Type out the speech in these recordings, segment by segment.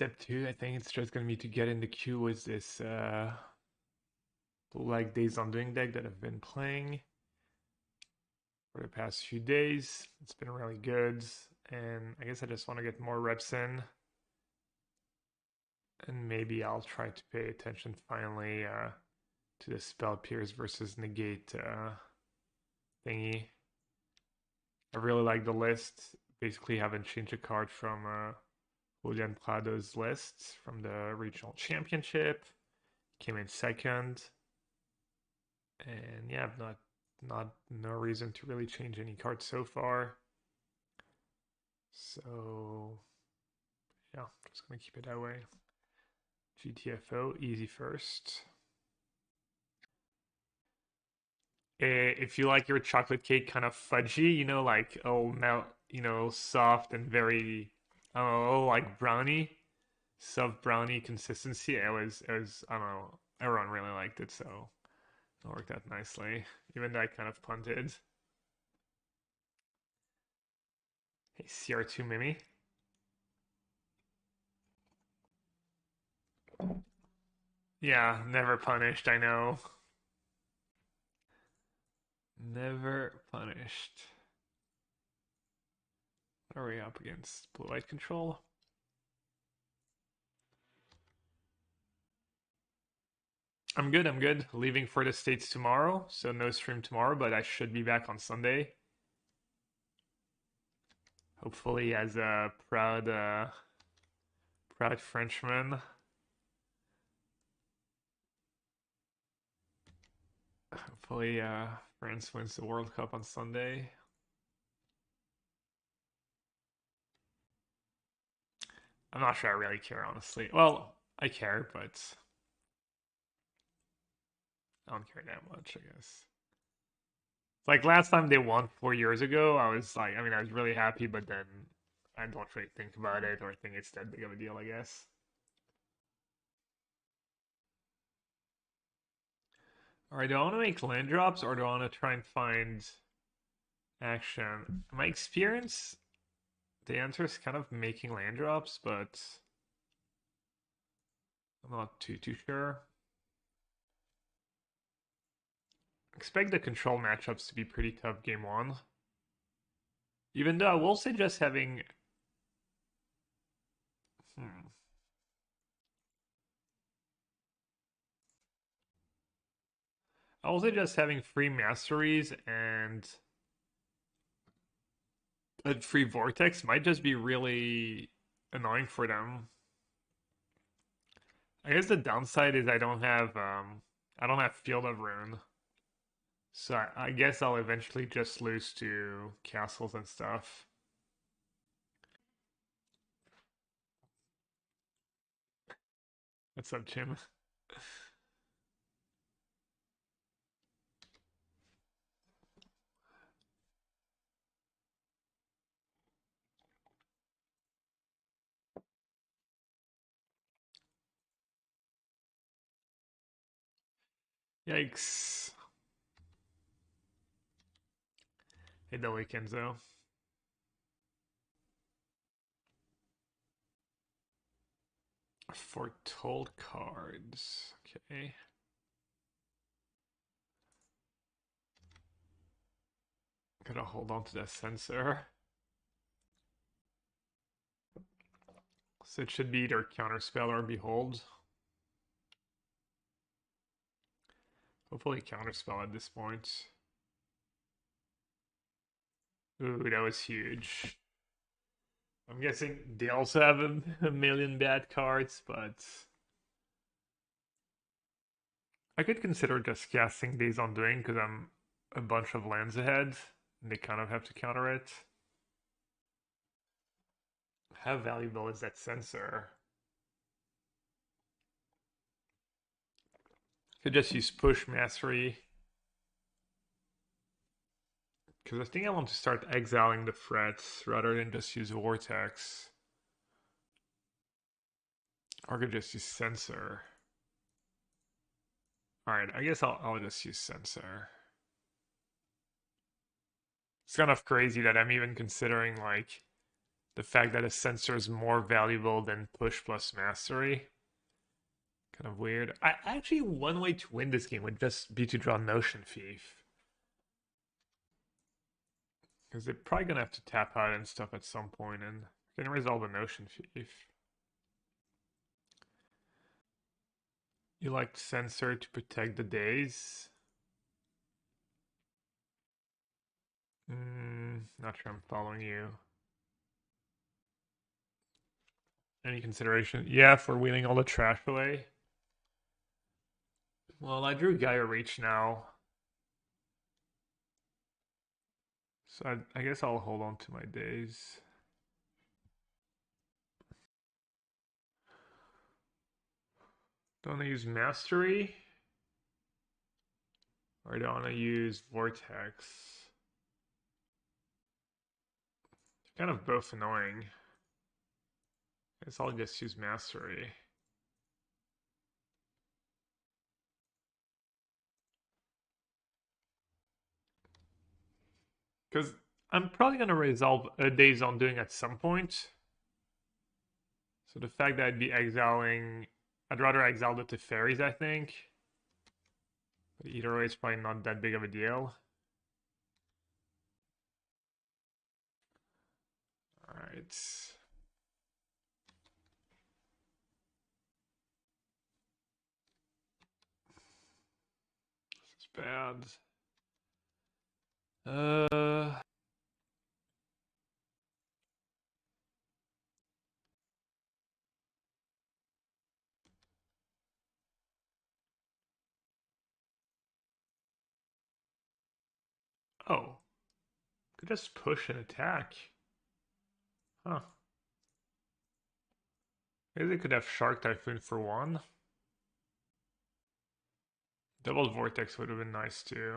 step 2, I think it's just gonna be to get in the queue with this like Days Undoing deck that I've been playing for the past few days. It's been really good, and I guess I just want to get more reps in. And maybe I'll try to pay attention finally to the Spell Pierce versus Negate thingy. I really like the list. Basically haven't changed a card from Julian Prado's list from the regional championship. Came in second. And yeah, no reason to really change any cards so far. So yeah, just gonna keep it that way. GTFO, easy first. If you like your chocolate cake kind of fudgy, you know, like now, you know, soft and very, I don't know, like brownie, soft brownie consistency. It was, I don't know, everyone really liked it, so it worked out nicely. Even though I kind of punted. Hey, CR2 Mimi. Yeah, never punished, I know. Never punished. What are we up against? Blue light control? I'm good, I'm good. Leaving for the States tomorrow, so no stream tomorrow, but I should be back on Sunday. Hopefully as a proud Frenchman. Hopefully France wins the World Cup on Sunday. I'm not sure I really care, honestly. Well, I care, but I don't care that much, I guess. Like last time they won 4 years ago, I was like, I mean, I was really happy, but then I don't really think about it or think it's that big of a deal, I guess. Alright, do I want to make land drops or do I want to try and find action? My experience, the answer is kind of making land drops, but I'm not too sure. Expect the control matchups to be pretty tough game one. Even though I will say just having... I will say just having free masteries and a free Vortex might just be really annoying for them. I guess the downside is I don't have Field of Ruin. So I guess I'll eventually just lose to castles and stuff. What's up, Jim? Yikes. Hate the weekends though. Foretold cards. Okay. Gotta hold on to that Censor. So it should be either Counterspell or Behold. Hopefully Counterspell at this point. Ooh, that was huge. I'm guessing they also have a million bad cards, but I could consider just casting Days Undoing because I'm a bunch of lands ahead and they kind of have to counter it. How valuable is that Censor? Could just use Push Mastery. Because I think I want to start exiling the threats rather than just use Vortex. Or I could just use Censor. Alright, I guess I'll just use Censor. It's kind of crazy that I'm even considering like the fact that a Censor is more valuable than push plus mastery. Kind of weird. Actually, one way to win this game would just be to draw Notion Thief. Because they're probably going to have to tap out and stuff at some point, and can resolve a Notion Thief. You like Censor to protect the days? Not sure I'm following you. Any consideration? Yeah, for wheeling all the trash away. Well, I drew Geier Reach now. So I guess I'll hold on to my days. Don't I use Mastery? Or do I want to use Vortex? They're kind of both annoying. I guess I'll just use Mastery. Because I'm probably going to resolve a Days on doing at some point. So the fact that I'd be exiling... I'd rather exile the Teferis, I think. But either way, it's probably not that big of a deal. Alright. This is bad. Oh. Could just push and attack. Huh. Maybe they could have Shark Typhoon for one. Double Vortex would have been nice too.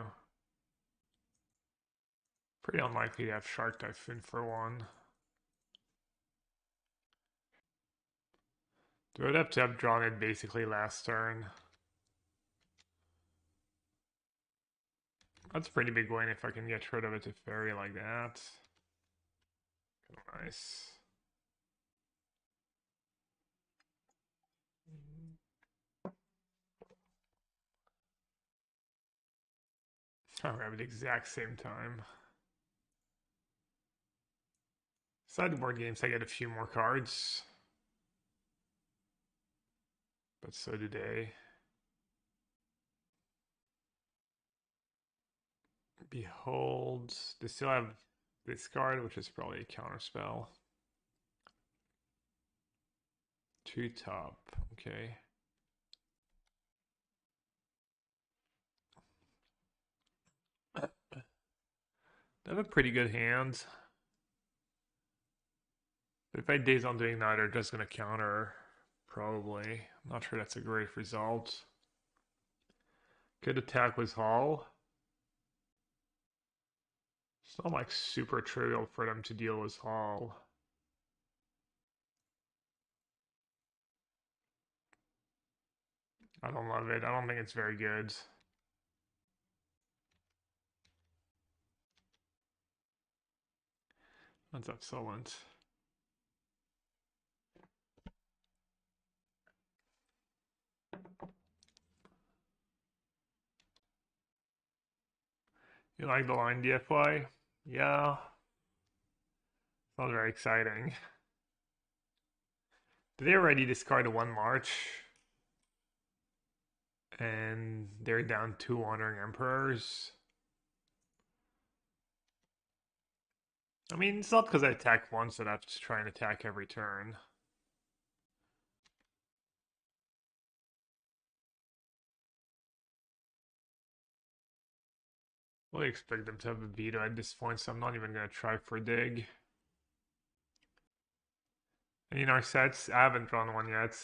Pretty unlikely to have Shark Typhoon for one. They would have to have drawn it basically last turn. That's a pretty big win if I can get rid of it to Fairy like that. Kind of nice. Oh, we're at the exact same time. Sideboard games, I get a few more cards. But so do they. Behold. They still have this card, which is probably a counterspell. 2 top. Okay. They have a pretty good hand. But if I had Days on doing that, they're just going to counter. Probably. I'm not sure that's a great result. Could attack with Hall. It's not like super trivial for them to deal with Hall. I don't love it. I don't think it's very good. That's excellent. You like the line DFY? Yeah. It's not very exciting. Did they already discard a 1 March? And they're down 2 Wandering Emperors. I mean, it's not because I attack once that I have to try and attack every turn. Well, I expect them to have a veto at this point, so I'm not even going to try for dig. Any Narsets? I haven't drawn one yet.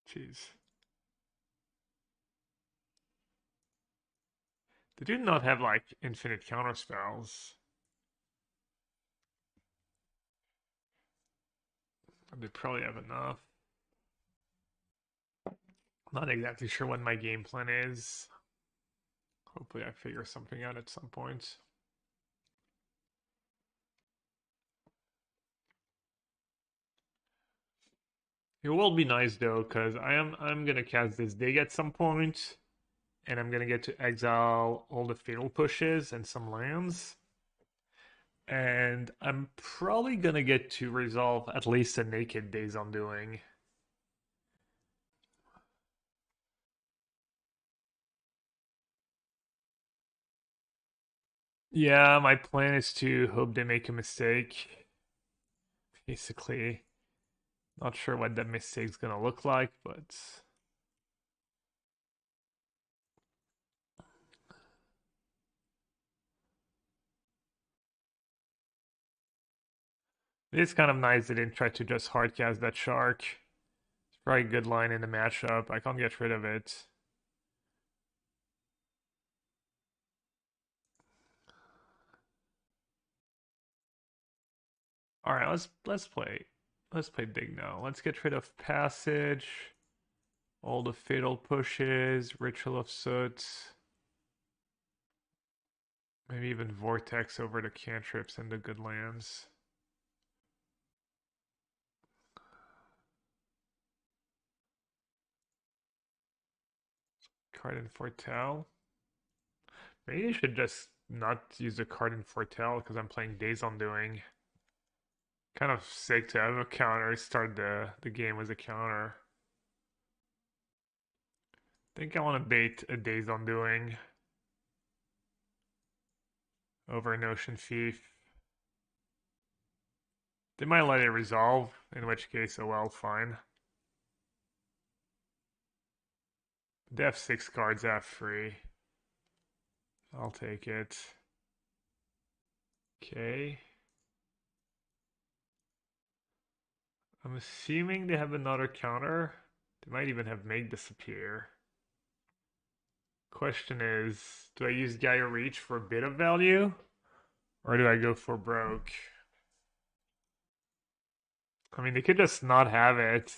Jeez. They do not have like infinite counter spells. They probably have enough. Not exactly sure what my game plan is. Hopefully I figure something out at some point. It will be nice though, because I'm gonna cast this dig at some point, and I'm gonna get to exile all the Fatal Pushes and some lands. And I'm probably gonna get to resolve at least a Naked Days Undoing. Yeah, my plan is to hope they make a mistake. Basically, not sure what that mistake's gonna look like, but it's kind of nice they didn't try to just hardcast that shark. It's probably a good line in the matchup. I can't get rid of it. All right, let's play big now. Let's get rid of Passage, all the Fatal Pushes, Ritual of Soot, maybe even Vortex over the cantrips and the good lands. Card in Foretell. Maybe I should just not use the card in Foretell because I'm playing Days Undoing. Kind of sick to have a counter. Start the game with a counter. I think I want to bait a Days Undoing over an Ocean Thief. They might let it resolve, in which case, oh well, fine. They have 6 cards, I have 3. I'll take it. Okay. I'm assuming they have another counter. They might even have Make Disappear. Question is, do I use Geier Reach for a bit of value? Or do I go for broke? I mean, they could just not have it.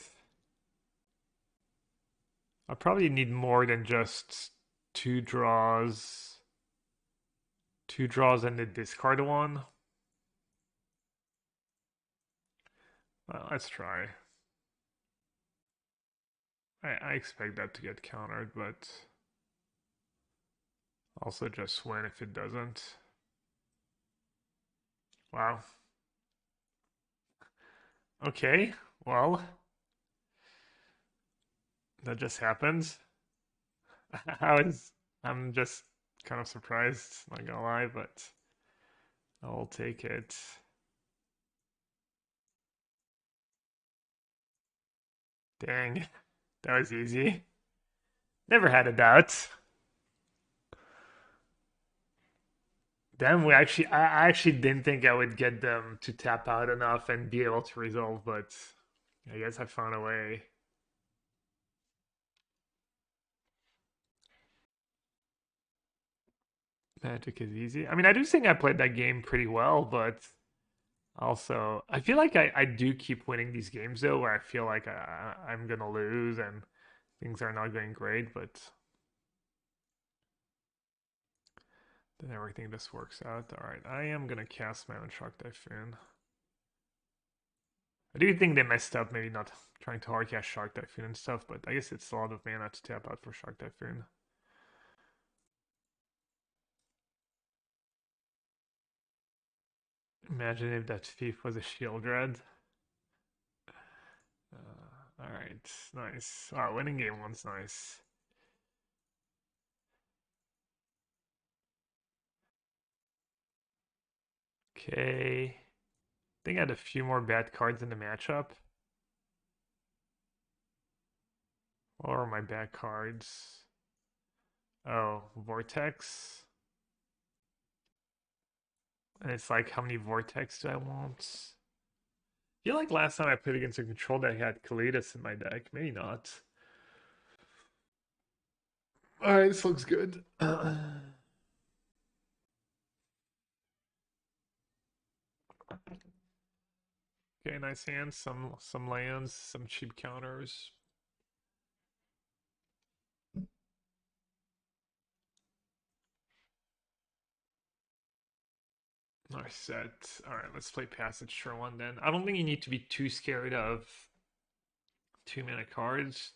I probably need more than just 2 draws. 2 draws and the discard one. Well, let's try. I expect that to get countered, but also just win if it doesn't. Wow. Okay, well, that just happens. I'm just kind of surprised, not gonna lie, but I'll take it. Dang, that was easy. Never had a doubt. Damn, I actually didn't think I would get them to tap out enough and be able to resolve, but I guess I found a way. Magic is easy. I mean, I do think I played that game pretty well, but also I feel like I do keep winning these games though, where I feel like I'm gonna lose and things are not going great, but then everything just works out. All right, I am gonna cast my own Shark Typhoon. I do think they messed up, maybe not trying to hard cast Shark Typhoon and stuff, but I guess it's a lot of mana to tap out for Shark Typhoon. Imagine if that thief was a shield red. All right, nice. Wow, winning game one's nice. Okay. I think I had a few more bad cards in the matchup. What are my bad cards? Oh, Vortex. And it's like, how many Vortex do I want? I feel like last time I played against a control deck, I had Kalitas in my deck. Maybe not. Alright, this looks good. Okay, nice hands. Some lands, some cheap counters. Nice set. All right, let's play Passage for one then. I don't think you need to be too scared of 2-mana cards.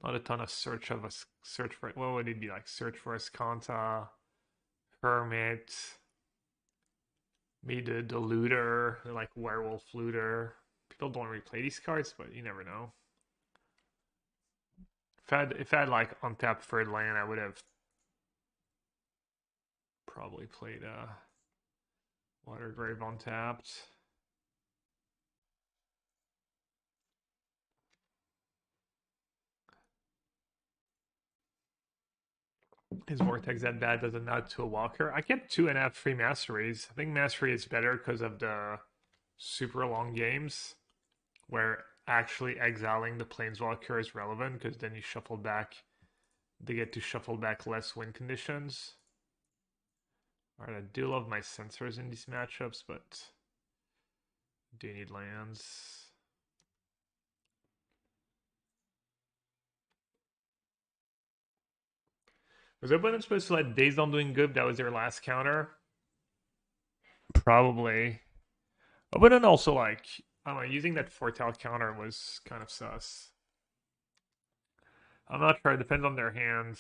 Not a ton of search for what would it be like? Search for Escanta, Hermit, maybe the Looter, like Werewolf Looter. People don't really play these cards, but you never know. If I had like untapped third land, I would have probably played Watery Grave untapped. Is Vortex that bad? Does it not to a Walker? I kept 2.5 free Masteries. I think Mastery is better because of the super long games where actually exiling the Planeswalker is relevant because then you shuffle back. They get to shuffle back less win conditions. Alright, I do love my Censors in these matchups, but do you need lands? Was opponent supposed to let Days Undoing Good? That was their last counter? Probably. Opponent also, like, I don't know, using that Foretell counter was kind of sus. I'm not sure, it depends on their hand.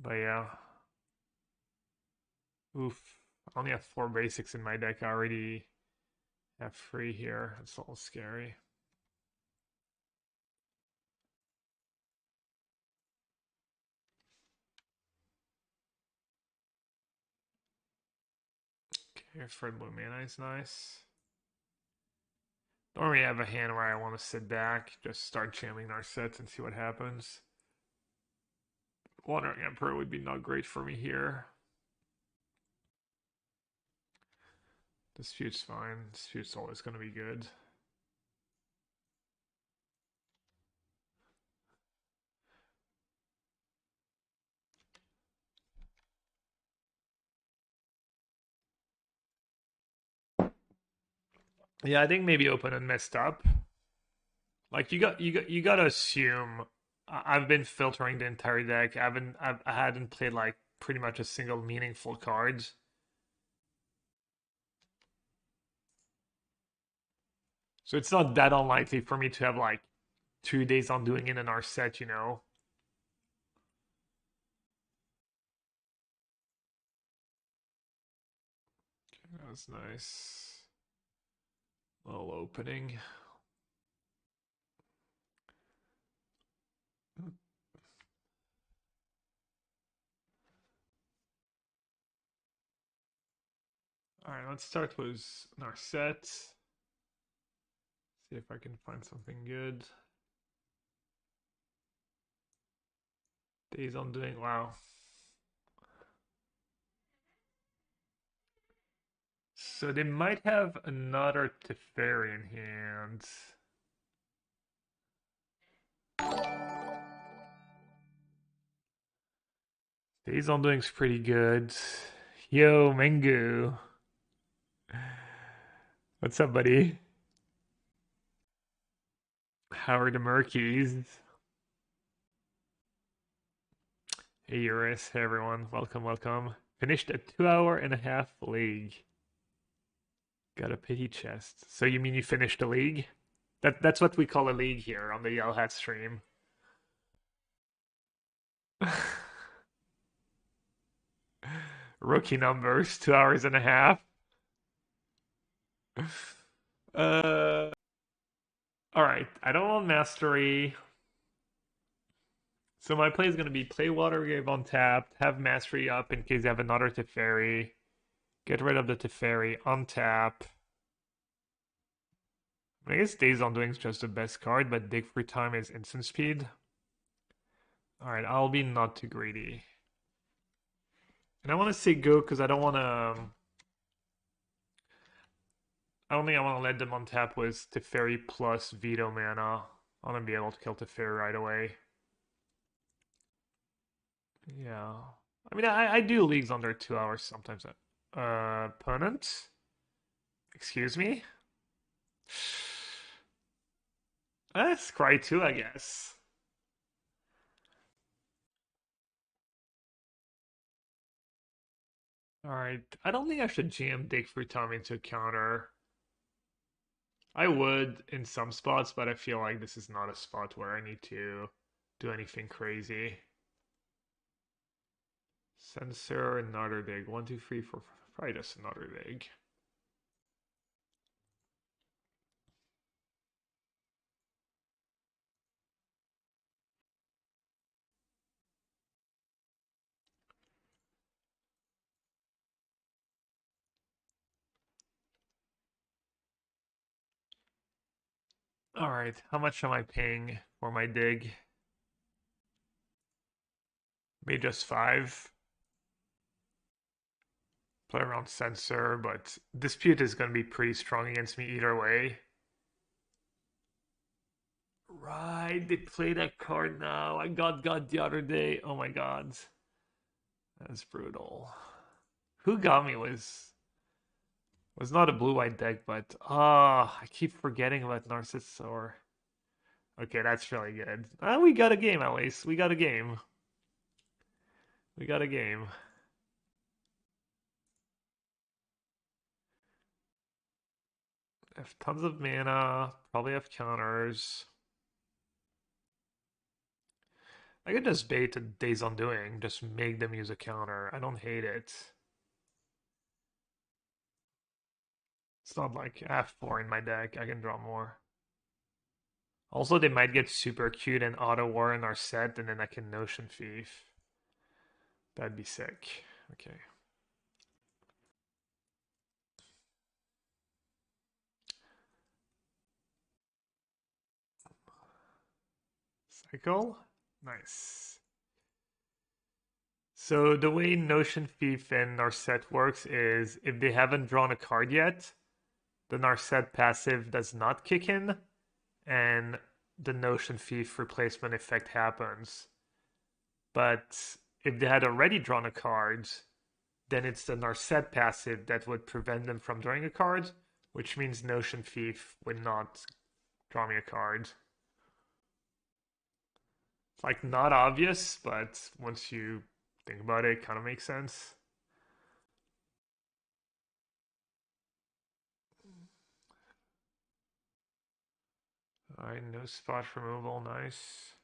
But yeah. Oof. I only have 4 basics in my deck. I already have 3 here. That's a little scary. Okay, Fred Blue Mana is nice. Don't really have a hand where I want to sit back. Just start jamming Narset and see what happens. Wandering Emperor would be not great for me here. Dispute's fine. Dispute's always going to be good. Yeah, I think maybe opponent messed up. Like you gotta assume. I've been filtering the entire deck. I hadn't played like pretty much a single meaningful card. So it's not that unlikely for me to have like 2 days Undoing in our set, you know. Okay, that was nice. Little opening. Alright, let's start with Narset. See if I can find something good. Days Undoing, wow. So they might have another Teferi in hand. Days Undoing's pretty good. Yo, Mengu. What's up, buddy? How are the Murkies? Hey, Eurus. Hey, everyone. Welcome, welcome. Finished a 2-hour-and-a-half league. Got a pity chest. So you mean you finished a league? That's what we call a league here on the Yell Hat stream. Rookie numbers, 2 hours and a half. All right. I don't want mastery. So my play is going to be play Watery Grave on tap, have mastery up in case you have another Teferi, get rid of the Teferi, untap. I guess Days Undoing is just the best card, but Dig Free Time is instant speed. Alright, I'll be not too greedy. And I want to say go because I don't want to... I don't think I want to let them untap with Teferi plus Veto mana. I want to be able to kill Teferi right away. Yeah. I mean, I do leagues under 2 hours sometimes. Opponent? Excuse me? Scry 2, I guess. Alright, I don't think I should GM Dig for Tommy into a counter. I would in some spots, but I feel like this is not a spot where I need to do anything crazy. Censor, another dig. 1, 2, 3, 4, 5. Probably just another dig. Alright, how much am I paying for my dig? Maybe just 5. Play around Censor, but Dispute is going to be pretty strong against me either way. Right, they play that card now. I got the other day. Oh my god. That's brutal. Who got me was not a blue-white deck, but I keep forgetting about Narset. Okay, that's really good. We got a game at least. We got a game. We got a game. I have tons of mana. Probably have counters. I could just bait a Days Undoing. Just make them use a counter. I don't hate it. It's not like I have 4 in my deck. I can draw more. Also, they might get super cute and auto war in our set, and then I can Notion Thief. That'd be sick. Okay. Cycle? Nice. So the way Notion Thief in Narset works is if they haven't drawn a card yet, the Narset passive does not kick in, and the Notion Thief replacement effect happens. But if they had already drawn a card, then it's the Narset passive that would prevent them from drawing a card, which means Notion Thief would not draw me a card. It's like not obvious, but once you think about it, it kind of makes sense. Alright, no spot removal, nice.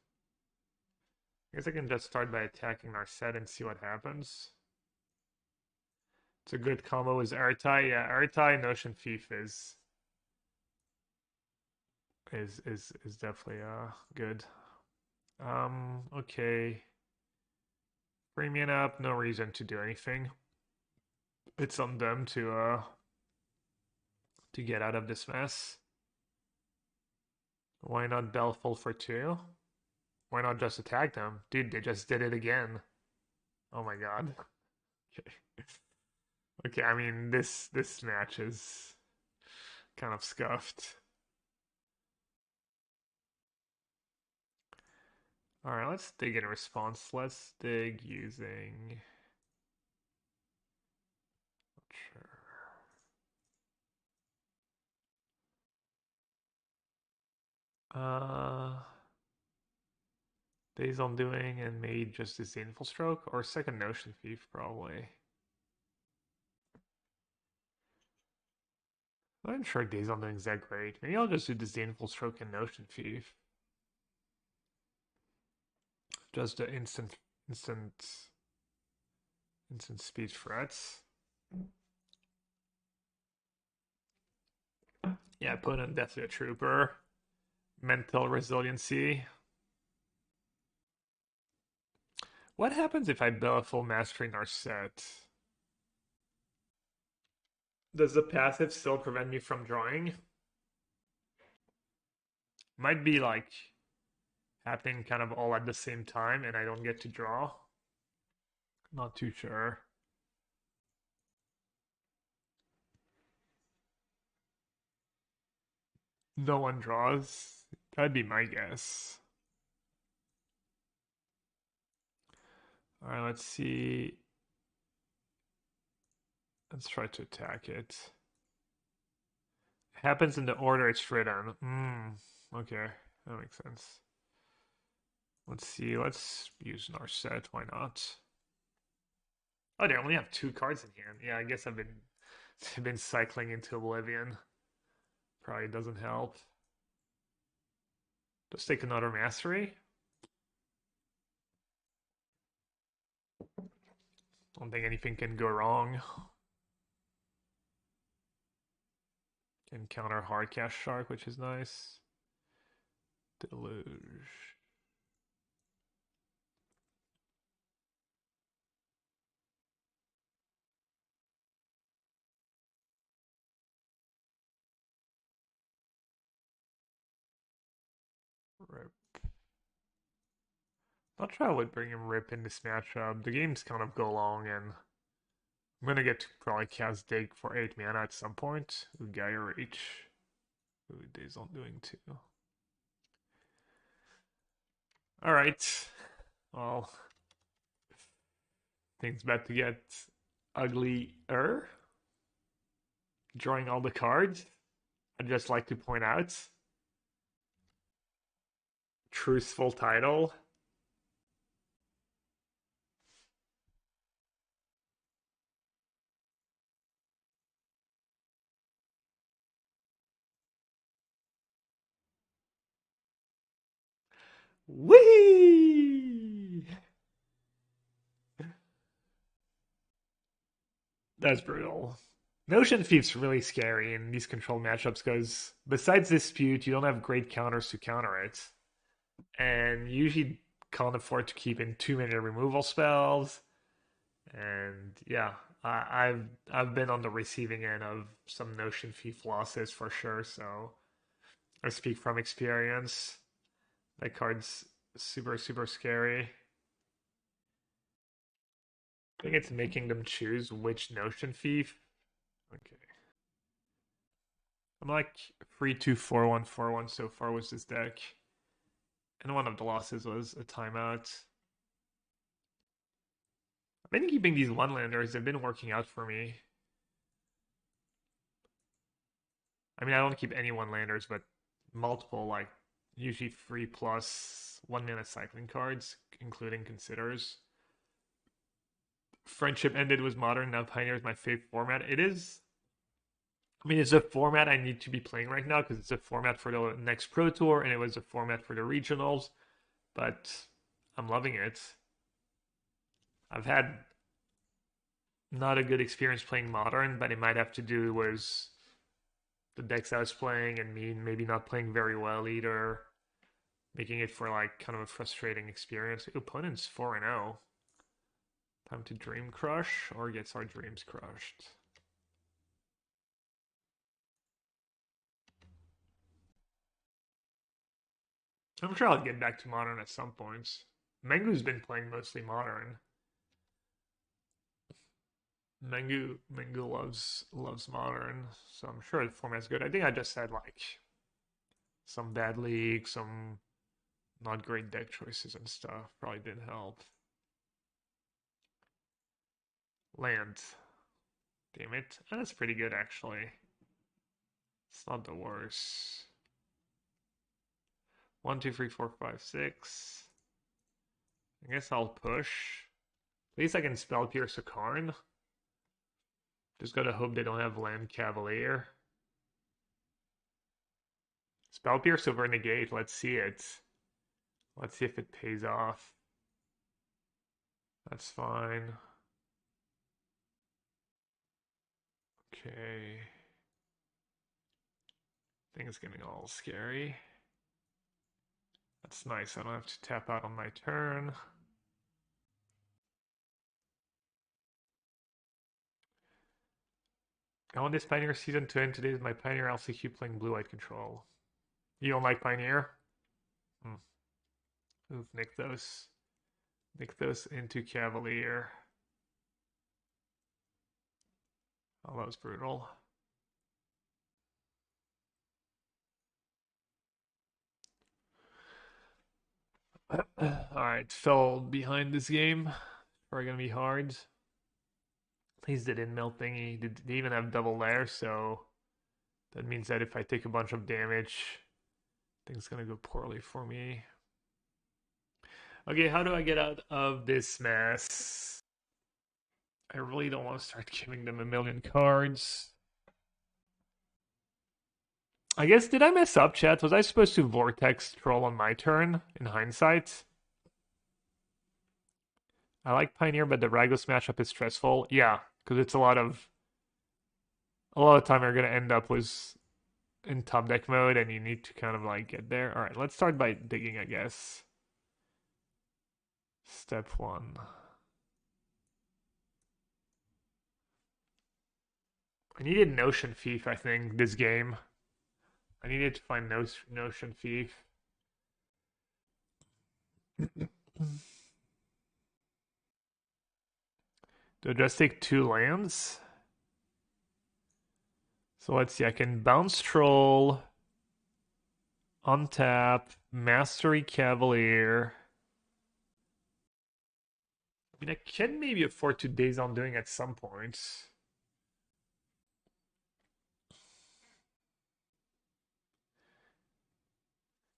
I guess I can just start by attacking Narset and see what happens. It's a good combo with Artai. Yeah, Artai Notion Thief is definitely good. Okay. Premium up, no reason to do anything. It's on them to get out of this mess. Why not Baleful for 2? Why not just attack them? Dude, they just did it again. Oh my god. Okay. Okay, I mean this match is kind of scuffed. Alright, let's dig in response. Let's dig using sure. Days Undoing and made just Disdainful Stroke or second Notion Thief probably. I'm not sure Days Undoing is that great. Maybe I'll just do Disdainful Stroke and Notion Thief. Just the instant speed threats. Yeah, put in definitely a trooper. Mental resiliency. What happens if I Baleful Mastery Narset? Does the passive still prevent me from drawing? Might be like happening kind of all at the same time and I don't get to draw. Not too sure. No one draws. That'd be my guess. Alright, let's see. Let's try to attack it. Happens in the order it's written. Okay, that makes sense. Let's see, let's use Narset, why not? Oh, they only have 2 cards in hand. Yeah, I guess I've been cycling into Oblivion. Probably doesn't help. Just take another Mastery. Don't think anything can go wrong. Can counter hard cast Shark, which is nice. Deluge. Rip. Not sure I would bring him Rip in this matchup. The games kind of go long, and I'm gonna get to probably cast Dig for 8 mana at some point. Ooh, Geier H. Ooh, Days on doing 2. Alright. Well, things about to get uglier. Drawing all the cards. I'd just like to point out. Truthful title. Whee! That's brutal. Notion Thief's really scary in these control matchups because besides Dispute, you don't have great counters to counter it. And you usually can't afford to keep in too many removal spells. And yeah, I've been on the receiving end of some Notion Thief losses for sure, so I speak from experience. That card's super, super scary. I think it's making them choose which Notion Thief. Okay. I'm like 3-2-4-1-4-1 so far with this deck. And one of the losses was a timeout. I've been keeping these one-landers. They've been working out for me. I mean, I don't keep any one-landers, but multiple, like, usually 3+ 1-mana cycling cards, including Considers. Friendship ended with Modern, now Pioneer is my favorite format. It is... I mean, it's a format I need to be playing right now because it's a format for the next Pro Tour and it was a format for the regionals, but I'm loving it. I've had not a good experience playing Modern, but it might have to do with the decks I was playing and me maybe not playing very well either, making it for like kind of a frustrating experience. Opponent's 4-0. Time to Dream Crush or gets our dreams crushed. I'm sure I'll get back to Modern at some points. Mengu's been playing mostly Modern. Mengu loves Modern, so I'm sure the format's good. I think I just had like some bad league, some not great deck choices and stuff. Probably didn't help. Land. Damn it. That's pretty good actually. It's not the worst. 1, 2, 3, 4, 5, 6. I guess I'll push. At least I can spell Pierce a Karn. Just gotta hope they don't have Land Cavalier. Spell Pierce over Negate. Let's see it. Let's see if it pays off. That's fine. Okay. Things getting all scary. That's nice. I don't have to tap out on my turn. I want this Pioneer season to end. Today is my Pioneer LCQ playing Blue-White Control. You don't like Pioneer? Oof, Nykthos. Nykthos into Cavalier. Oh, that was brutal. Alright, fell behind this game. Probably gonna be hard. At least they didn't melt thingy. They even have double lair, so That means that if I take a bunch of damage, things gonna go poorly for me. Okay, how do I get out of this mess? I really don't want to start giving them a million cards. I guess, did I mess up, chat? Was I supposed to Vortex troll on my turn, in hindsight? I like Pioneer, but the Ragdos matchup is stressful. Yeah, because it's a lot of time you're gonna end up with in top deck mode, and you need to kind of like get there. All right, let's start by digging, I guess. Step 1. I needed Notion Thief, I think, this game. I needed to find Notion Thief. Do I just take 2 lands? So let's see, I can bounce troll, untap, Mastery Cavalier. I mean, I can maybe afford 2 Days Undoing at some point.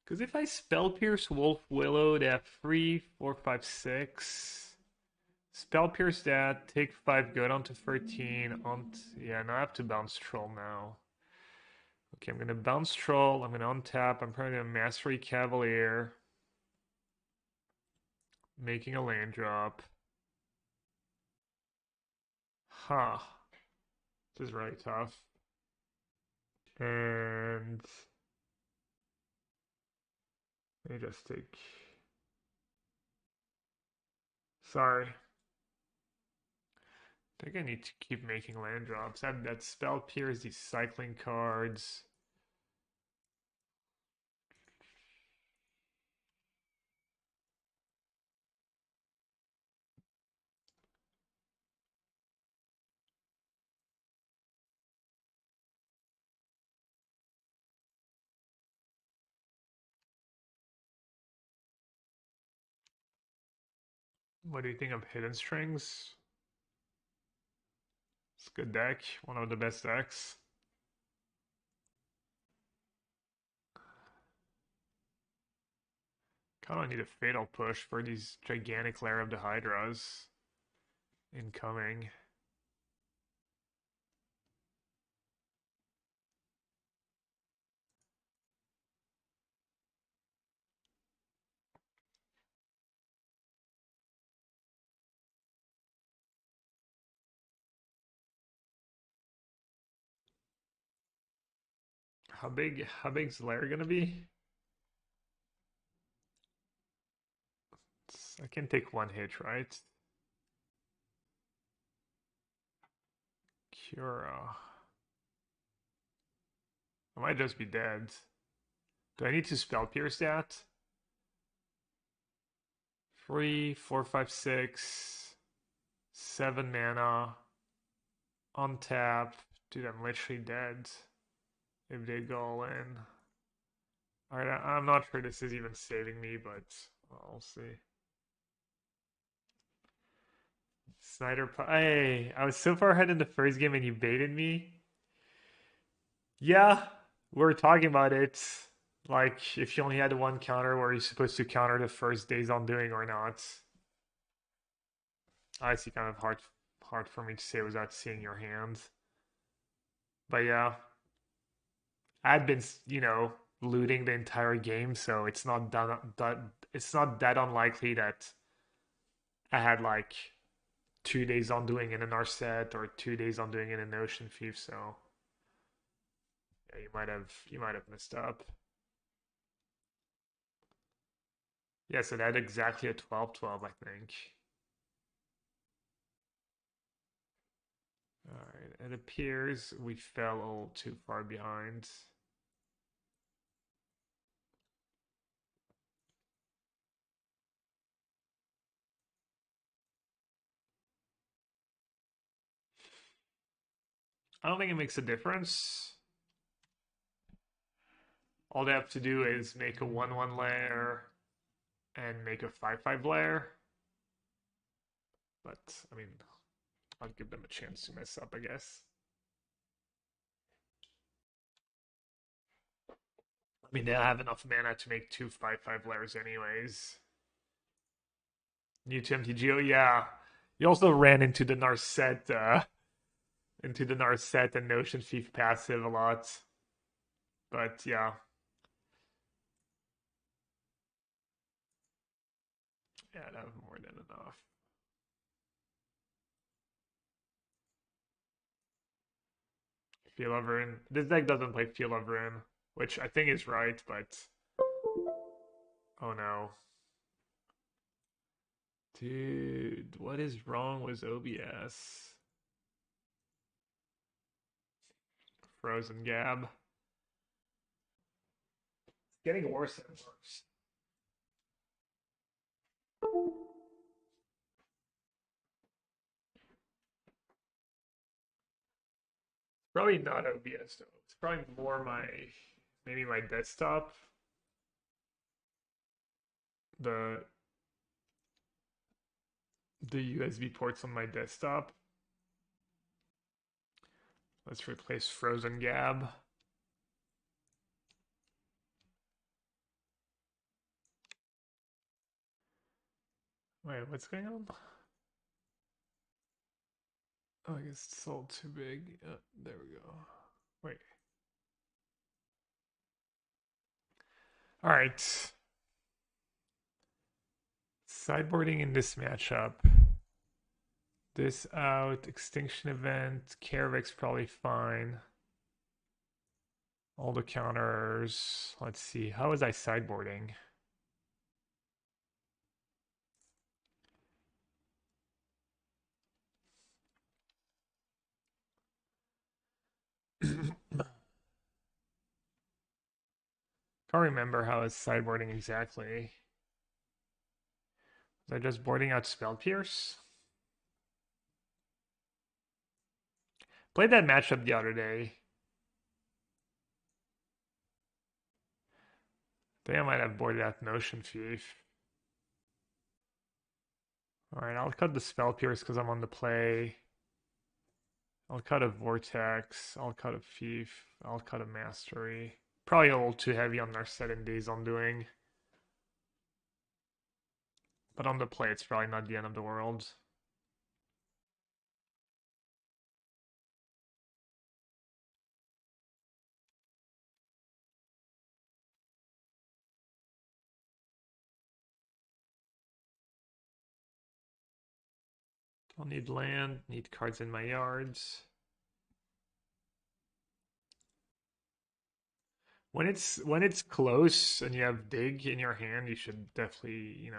Because if I Spell Pierce Wolf Willow, they have 3, 4, 5, 6. Spell Pierce that, take 5 good onto 13. Yeah, now I have to bounce troll now. Okay, I'm gonna bounce troll, I'm gonna untap, I'm probably gonna Mastery Cavalier. Making a land drop. Huh. This is really tough. And let me just take. Sorry. I think I need to keep making land drops. I have that Spell Pierce, these cycling cards. What do you think of Hidden Strings? It's a good deck, one of the best decks. Kind of need a Fatal Push for these gigantic Lair of the Hydras incoming. How big's Lair gonna be? I can take 1 hit, right? Cura. I might just be dead. Do I need to Spell Pierce that? 3, 4, 5, 6, 7 mana. Untap. Dude, I'm literally dead if they go all in. Alright, I'm not sure this is even saving me, but I'll see. Hey, I was so far ahead in the first game and you baited me. Yeah, we were talking about it. Like, if you only had 1 counter, were you supposed to counter the first Days Undoing or not? I see, kind of hard for me to say without seeing your hand. But yeah, I'd been, looting the entire game, so it's not it's not that unlikely that I had like 2 Days Undoing in a Narset or 2 Days Undoing in an Ocean Thief. So yeah, you might have messed up. Yeah, so that exactly a 12-12, I think. Alright, it appears we fell a little too far behind. I don't think it makes a difference. All they have to do is make a 1/1 lair and make a 5/5 lair. But, I mean, I'll give them a chance to mess up, I guess. I mean, they'll have enough mana to make 2 5/5 layers anyways. New to MTGO, yeah. You also ran into the Narset, and Notion Thief passive a lot. But yeah. Yeah, that was more than enough. Feel of Ruin. This deck doesn't play Feel of Ruin, which I think is right, but oh no. Dude, what is wrong with OBS? Frozen Gab. It's getting worse and worse. Probably not OBS though. It's probably more maybe my desktop. The USB ports on my desktop. Let's replace Frozen Gab. Wait, what's going on? Oh, I guess it's all too big. There we go. Wait. All right. Sideboarding in this matchup. This out. Extinction Event. Kaervek's probably fine. All the counters. Let's see. How was I sideboarding? Can't remember how I was sideboarding exactly. Was I just boarding out Spell Pierce? Played that matchup the other day. I think I might have boarded out Notion Thief. Alright, I'll cut the Spell Pierce because I'm on the play. I'll cut a Vortex. I'll cut a Thief. I'll cut a Mastery. Probably a little too heavy on Narset and Days Undoing. But on the play, it's probably not the end of the world. I'll need land, need cards in my yards. When it's close and you have dig in your hand, you should definitely,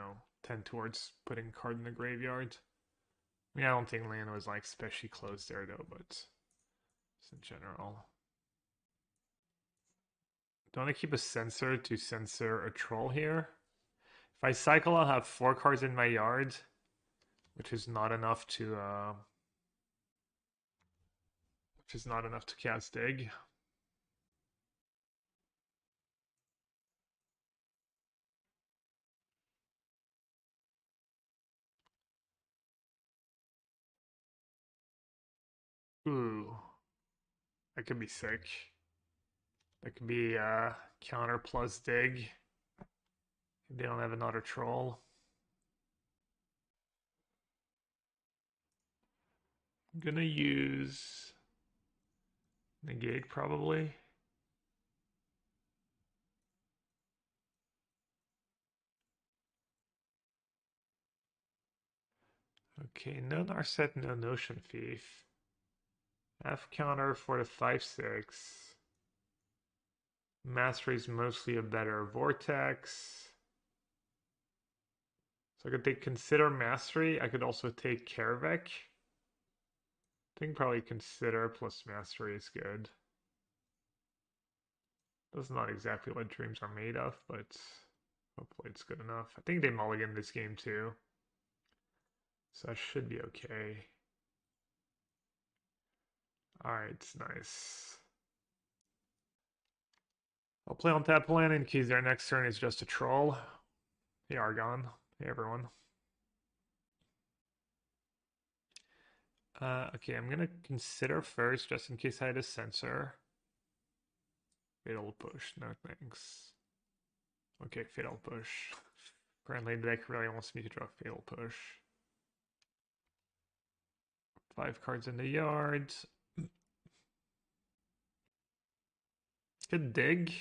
tend towards putting a card in the graveyard. I mean, I don't think land was like especially close there though, but just in general. Don't I keep a Censor to censor a troll here? If I cycle, I'll have 4 cards in my yard, which is not enough to cast dig. Ooh, that could be sick. That could be counter plus dig. They don't have another troll. I'm gonna use negate probably. Okay, no Narset, no Notion Thief. F counter for the 5/6. Mastery is mostly a better Vortex. So I could take Consider Mastery. I could also take Kaervek. I think probably Consider plus Mastery is good. That's not exactly what dreams are made of, but hopefully it's good enough. I think they mulligan this game too. So that should be okay. Alright, nice. I'll play on tap land in case their next turn is just a troll. Hey Argon. Hey everyone. Okay, I'm gonna consider first just in case I had a Censor. Fatal Push, no thanks. Okay, Fatal Push. Apparently the deck really wants me to draw Fatal Push. 5 cards in the yard. Could dig.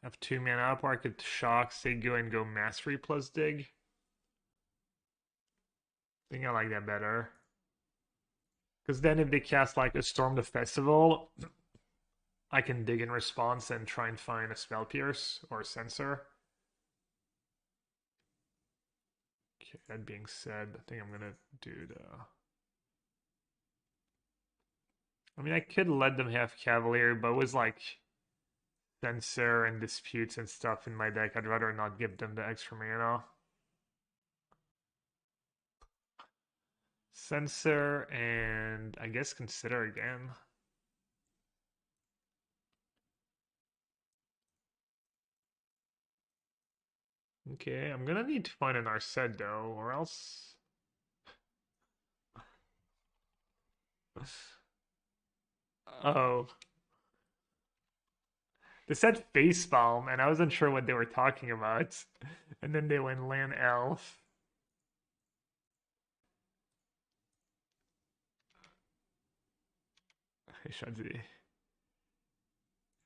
Have 2 mana up, or I could shock, say go and go Mastery plus dig. I think I like that better. Because then if they cast like a Storm the Festival, I can dig in response and try and find a Spell Pierce or a Censor. Okay, that being said, I think I'm gonna do the... I mean, I could let them have Cavalier, but it was like Censor and Disputes and stuff in my deck. I'd rather not give them the extra mana. Censor and I guess Consider again. Okay, I'm gonna need to find an Narset though, or else... Oh. They said Facepalm, and I wasn't sure what they were talking about. And then they went Land Elf. Shadzi.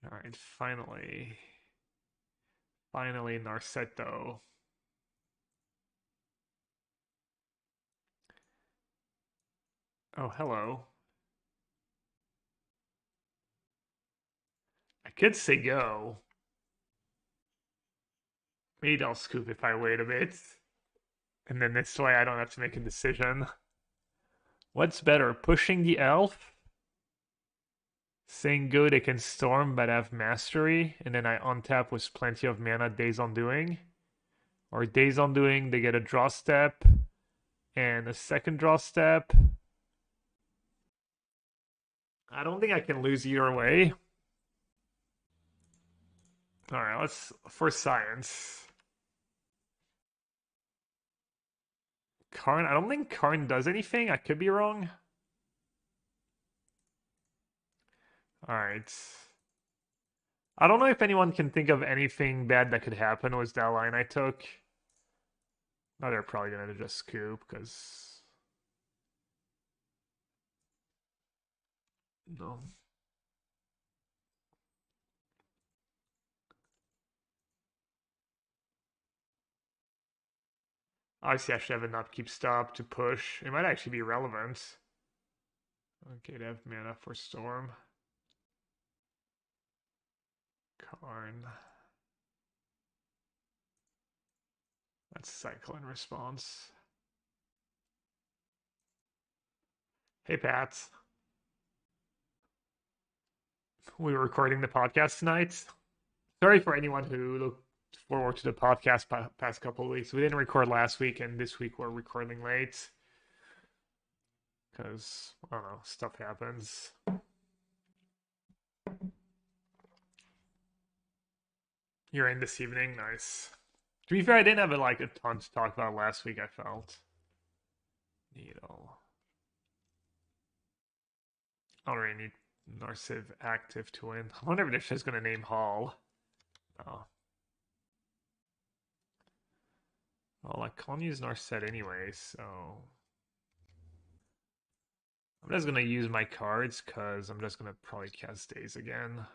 Alright, finally. Finally, Narset though. Oh, hello. I could say go. Maybe I'll scoop if I wait a bit. And then this way I don't have to make a decision. What's better, pushing the elf? Saying go, they can storm but have mastery, and then I untap with plenty of mana, Days Undoing. Or Days Undoing, they get a draw step and a second draw step. I don't think I can lose either way. Alright, let's for science. Karn, I don't think Karn does anything. I could be wrong. Alright. I don't know if anyone can think of anything bad that could happen with that line I took. No, they're probably gonna just scoop, because... No. Obviously, I should have an upkeep stop to push. It might actually be relevant. Okay, to have mana for Storm. Karn. That's Cycle in response. Hey, Pat. We were recording the podcast tonight. Sorry for anyone who looked forward to the podcast past couple of weeks. We didn't record last week, and this week we're recording late. Because, I don't know, stuff happens. You're in this evening? Nice. To be fair, I didn't have like a ton to talk about last week, I felt. Needle. I don't really need Nassif active to win. I wonder if they're just going to name Hall. Oh. Well, I can't use Narset anyway, so... I'm just going to use my cards, because I'm just going to probably cast Days again.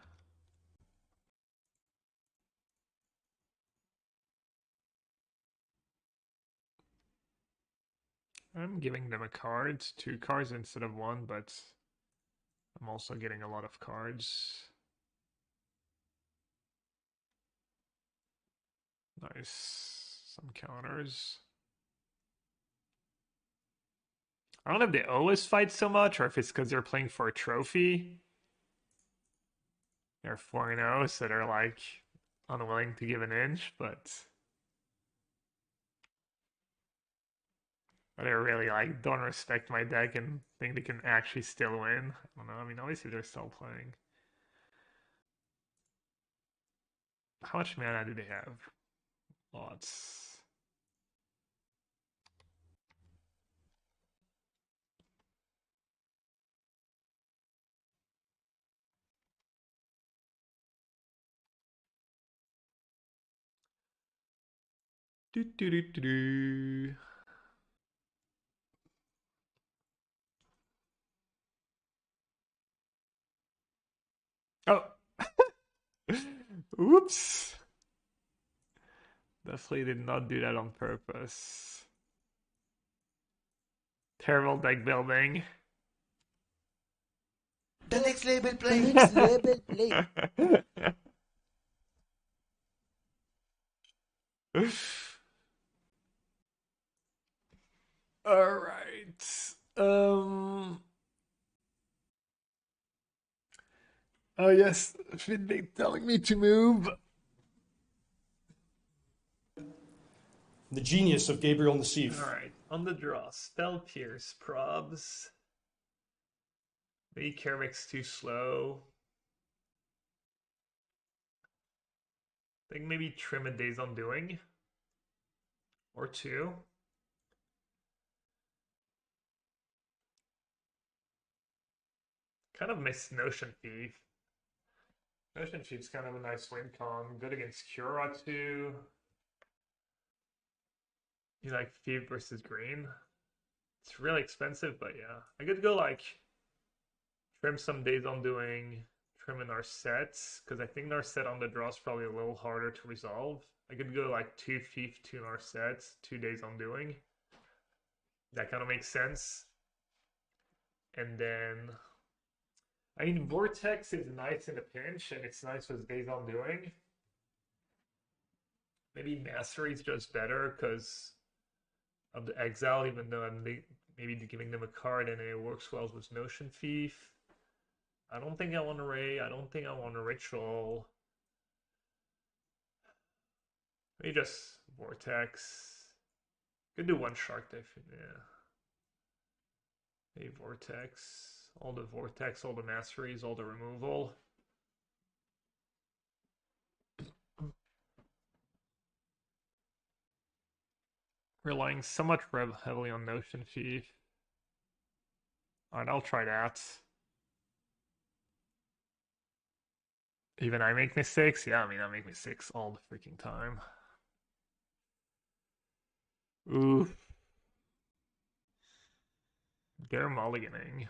I'm giving them a card, 2 cards instead of 1, but I'm also getting a lot of cards. Nice. Some counters. I don't know if they always fight so much, or if it's because they're playing for a trophy. They're 4-0, so they're like unwilling to give an inch, but they really like don't respect my deck and think they can actually still win. I don't know. I mean, obviously they're still playing. How much mana do they have? Lots. Do, do, do, do, do. Oh. Oops. Definitely did not do that on purpose. Terrible deck building. The next label play. The next label play. All right. Oh yes, feedback telling me to move. The genius of Gabriel Nassif. All right, on the draw, Spell Pierce, Probs. Maybe Kaervek's too slow. I think maybe trim a Days Undoing. Or two. Kind of miss Notion Thief. Notion Thief's kind of a nice win con. Good against Cura too. You like Thief versus Green? It's really expensive, but yeah. I could go like trim some Days Undoing, trim a Narset, because I think Narset on the draw is probably a little harder to resolve. I could go like 2 Thief, 2 Narset, 2 Days Undoing. That kind of makes sense. And then, I mean, Vortex is nice in a pinch, and it's nice with Days Undoing. Maybe Mastery is just better because of the exile, even though I'm maybe giving them a card and it works well with Notion Thief. I don't think I want a Ray. I don't think I want a Ritual. Maybe just Vortex. Could do one Shark Typhoon, yeah. Maybe Vortex. All the Vortex, all the Masteries, all the removal. Relying somewhat heavily on Notion Thief. Alright, I'll try that. Even I make mistakes? Yeah, I mean, I make mistakes all the freaking time. Ooh. They're mulliganing.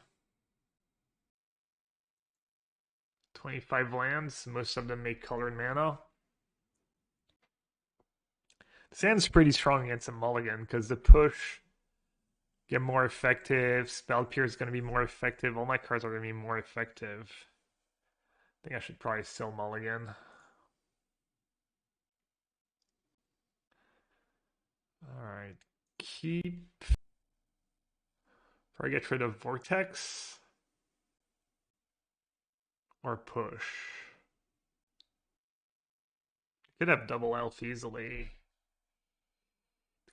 25 lands, most of them make colored mana. The sand's pretty strong against a mulligan because the push get more effective, Spell Pierce is going to be more effective, all my cards are going to be more effective. I think I should probably still mulligan. Alright, keep. Probably get rid of Vortex. Or push. Could have double elf easily.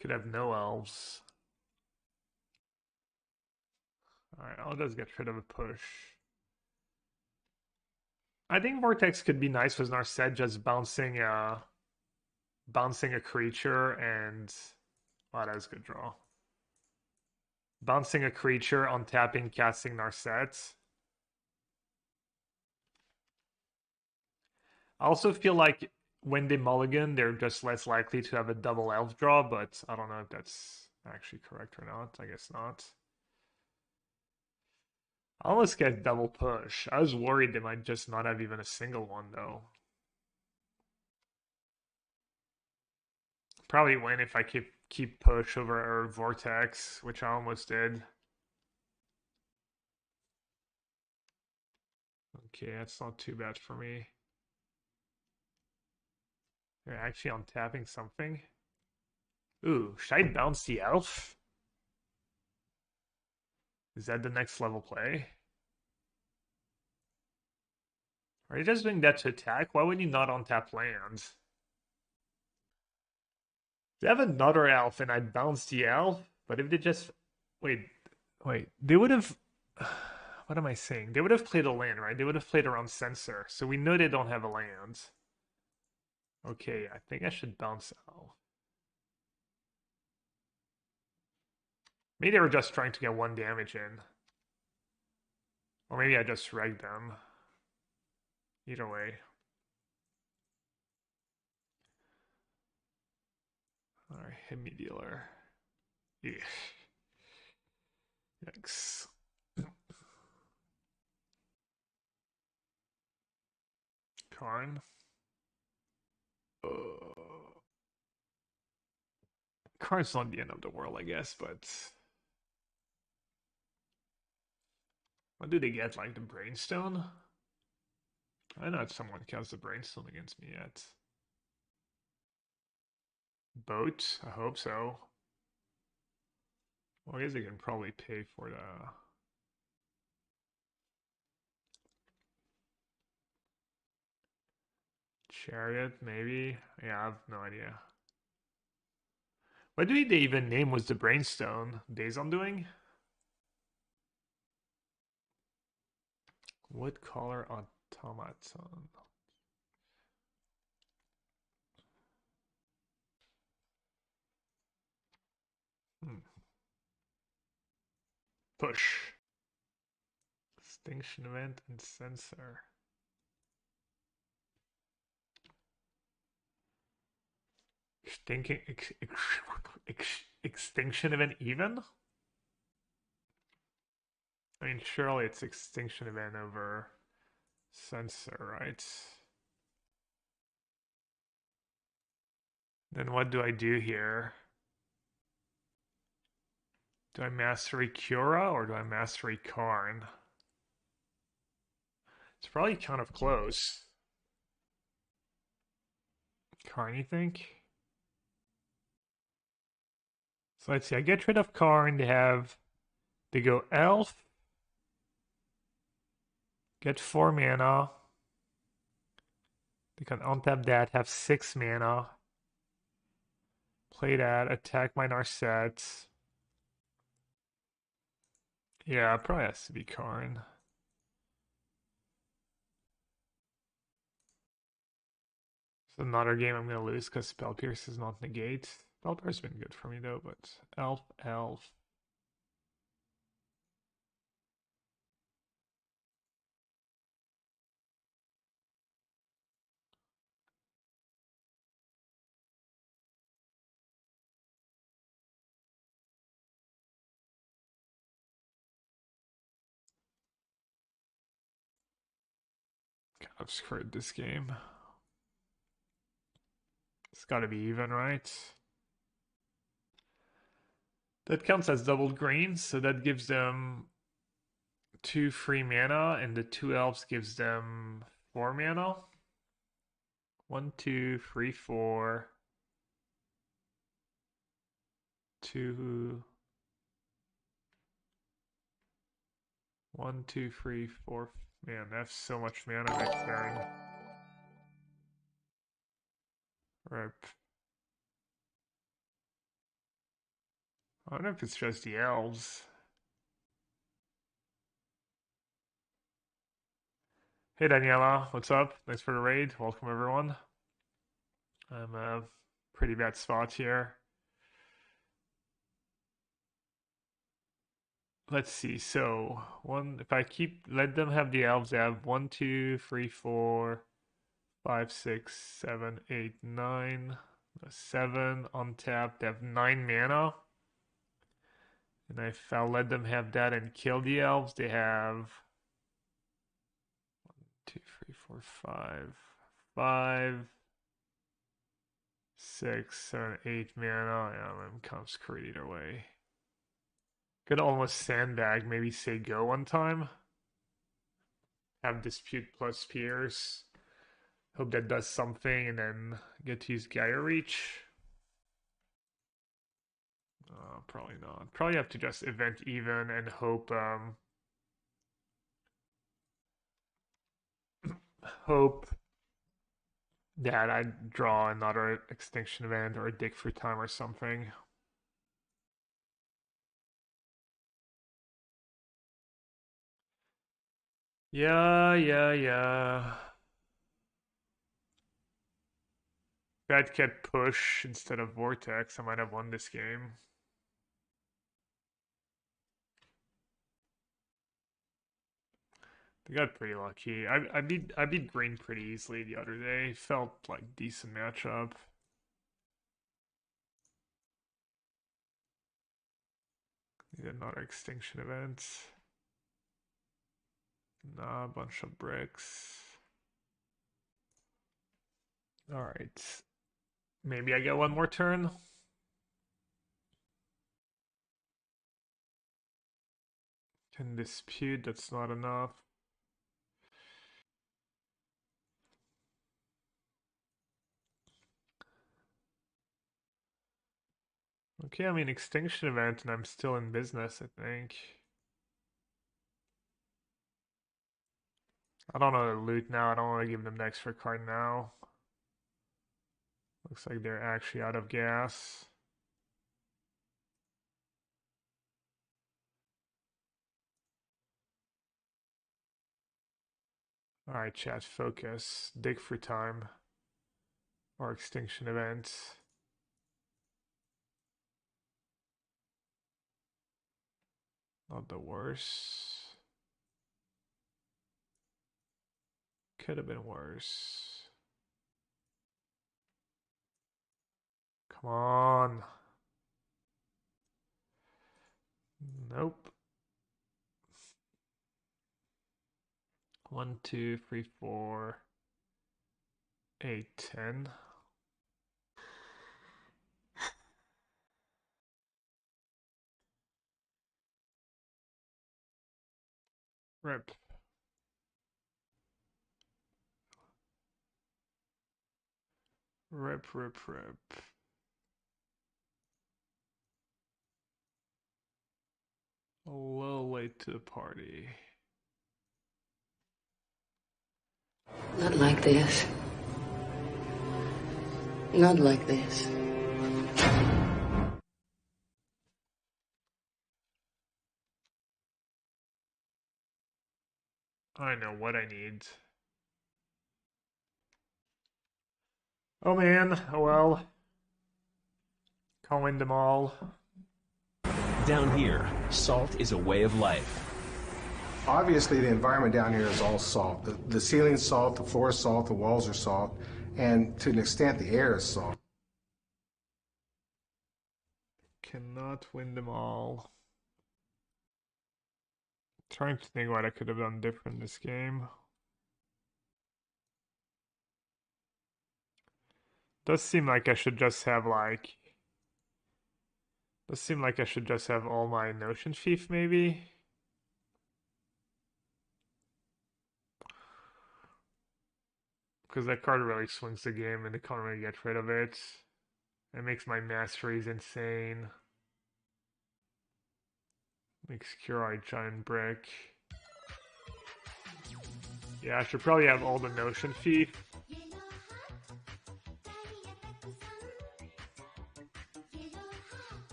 Could have no elves. Alright, I'll just get rid of a push. I think Vortex could be nice with Narset, just bouncing a creature and... Wow, that was a good draw. Bouncing a creature, untapping, casting Narset. I also feel like when they mulligan, they're just less likely to have a double elf draw, but I don't know if that's actually correct or not. I guess not. I almost get double push. I was worried they might just not have even a single one, though. Probably win if I keep push over or Vortex, which I almost did. Okay, that's not too bad for me. They're actually untapping something. Ooh, should I bounce the elf? Is that the next level play? Are you just doing that to attack? Why would you not untap lands? They have another elf and I bounce the elf, but if they just... Wait, they would have... What am I saying? They would have played a land, right? They would have played around Censor, so we know they don't have a land. Okay, I think I should bounce elf. Maybe they were just trying to get 1 damage in. Or maybe I just regged them. Either way. Alright, hit me dealer. Yeah. Yikes. Karn. Karn's not the end of the world, I guess, but what do they get? Like the Brainstone? I know if someone cast the Brainstone against me yet. Boat? I hope so. Well, I guess they can probably pay for the Chariot, maybe? Yeah, I have no idea. What did they even name was the Brainstone? Days Undoing? Wood Collar Automaton. Push. Extinction Event and Censor. Extinction Event even? I mean, surely it's Extinction Event over Censor, right? Then what do I do here? Do I Mastery Cura or do I Mastery Karn? It's probably kind of close. Karn, you think? So let's see, I get rid of Karn they go Elf, get 4 mana. They can untap that, have 6 mana. Play that, attack my Narset. Yeah, it probably has to be Karn. It's another game I'm going to lose because Spell Pierce is not negate. Spell Pierce has been good for me though, but Elf. God, I've screwed this game. It's got to be even, right? That counts as doubled green, so that gives them 2 free mana, and the 2 elves gives them 4 mana. 1, 2, 3, 4. 2. 1, 2, 3, 4. Man, that's so much mana next turn. Rip. I don't know if it's just the elves. Hey Daniela, what's up? Thanks for the raid. Welcome everyone. I'm a pretty bad spot here. Let's see. So if I let them have the elves, they have 1, 2, 3, 4, 5, 6, 7, 8, 9, 7 untapped. They have 9 mana. And if I'll let them have that and kill the elves, they have 1, 2, 3, 4, 5, 5, 6, 7, 8 mana. Yeah, I'm kind of screwed either way. Could almost sandbag, maybe say go one time. Have Dispute plus Pierce. Hope that does something, and then get to use Geier Reach. Probably not. Probably have to just event even and hope hope that I draw another Extinction Event or a Dig for Time or something. Yeah. If I'd kept Push instead of Vortex, I might have won this game. They got pretty lucky. I beat green pretty easily the other day. Felt like decent matchup. Need another Extinction Event. Nah, a bunch of bricks. Alright. Maybe I get one more turn. Can dispute, that's not enough. Okay, I mean Extinction Event and I'm still in business, I think. I don't know the loot now, I don't want to give them the extra card now. Looks like they're actually out of gas. Alright, chat, focus. Dig for time. Or Extinction Event. Not the worst. Could have been worse. Come on. Nope. 1, 2, 3, 4, 8, 10. Rip. Rip, rip, rip. A little late to the party. Not like this. Not like this. I know what I need. Oh man, oh well. Can't win them all. Down here, salt is a way of life. Obviously, the environment down here is all salt. The ceiling's salt, the floor is salt, the walls are salt, and to an extent, the air is salt. Cannot win them all. Trying to think what I could have done different this game. Does seem like I should just have like... Does seem like I should just have all my Notion Thief maybe? Because that card really swings the game and I can't really get rid of it. It makes my masteries insane. Makes Cure Giant Brick. Yeah, I should probably have all the Notion Thief.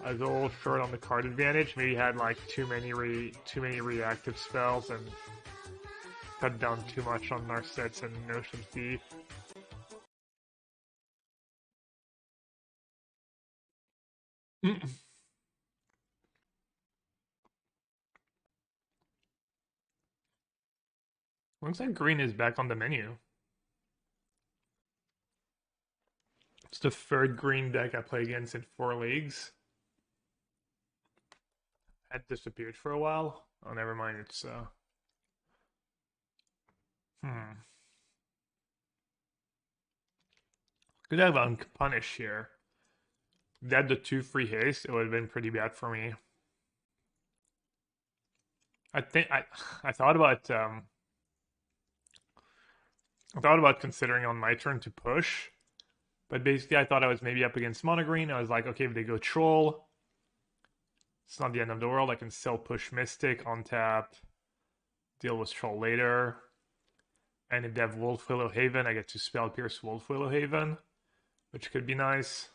I was a little short on the card advantage. Maybe had like too many reactive spells and cut down too much on Narsets and Notion Thief. Looks like green is back on the menu. It's the third green deck I play against in 4 leagues. Had disappeared for a while. Oh, never mind. It's Could have Unpunish here. If they had the 2-3 haste, it would have been pretty bad for me. I think I thought about considering on my turn to push, but basically I thought I was maybe up against mono green. I was like, okay, if they go troll, it's not the end of the world. I can still push Mystic on tap, deal with troll later, and if they have Wolf Willow Haven, I get to spell pierce Wolf Willow Haven, which could be nice.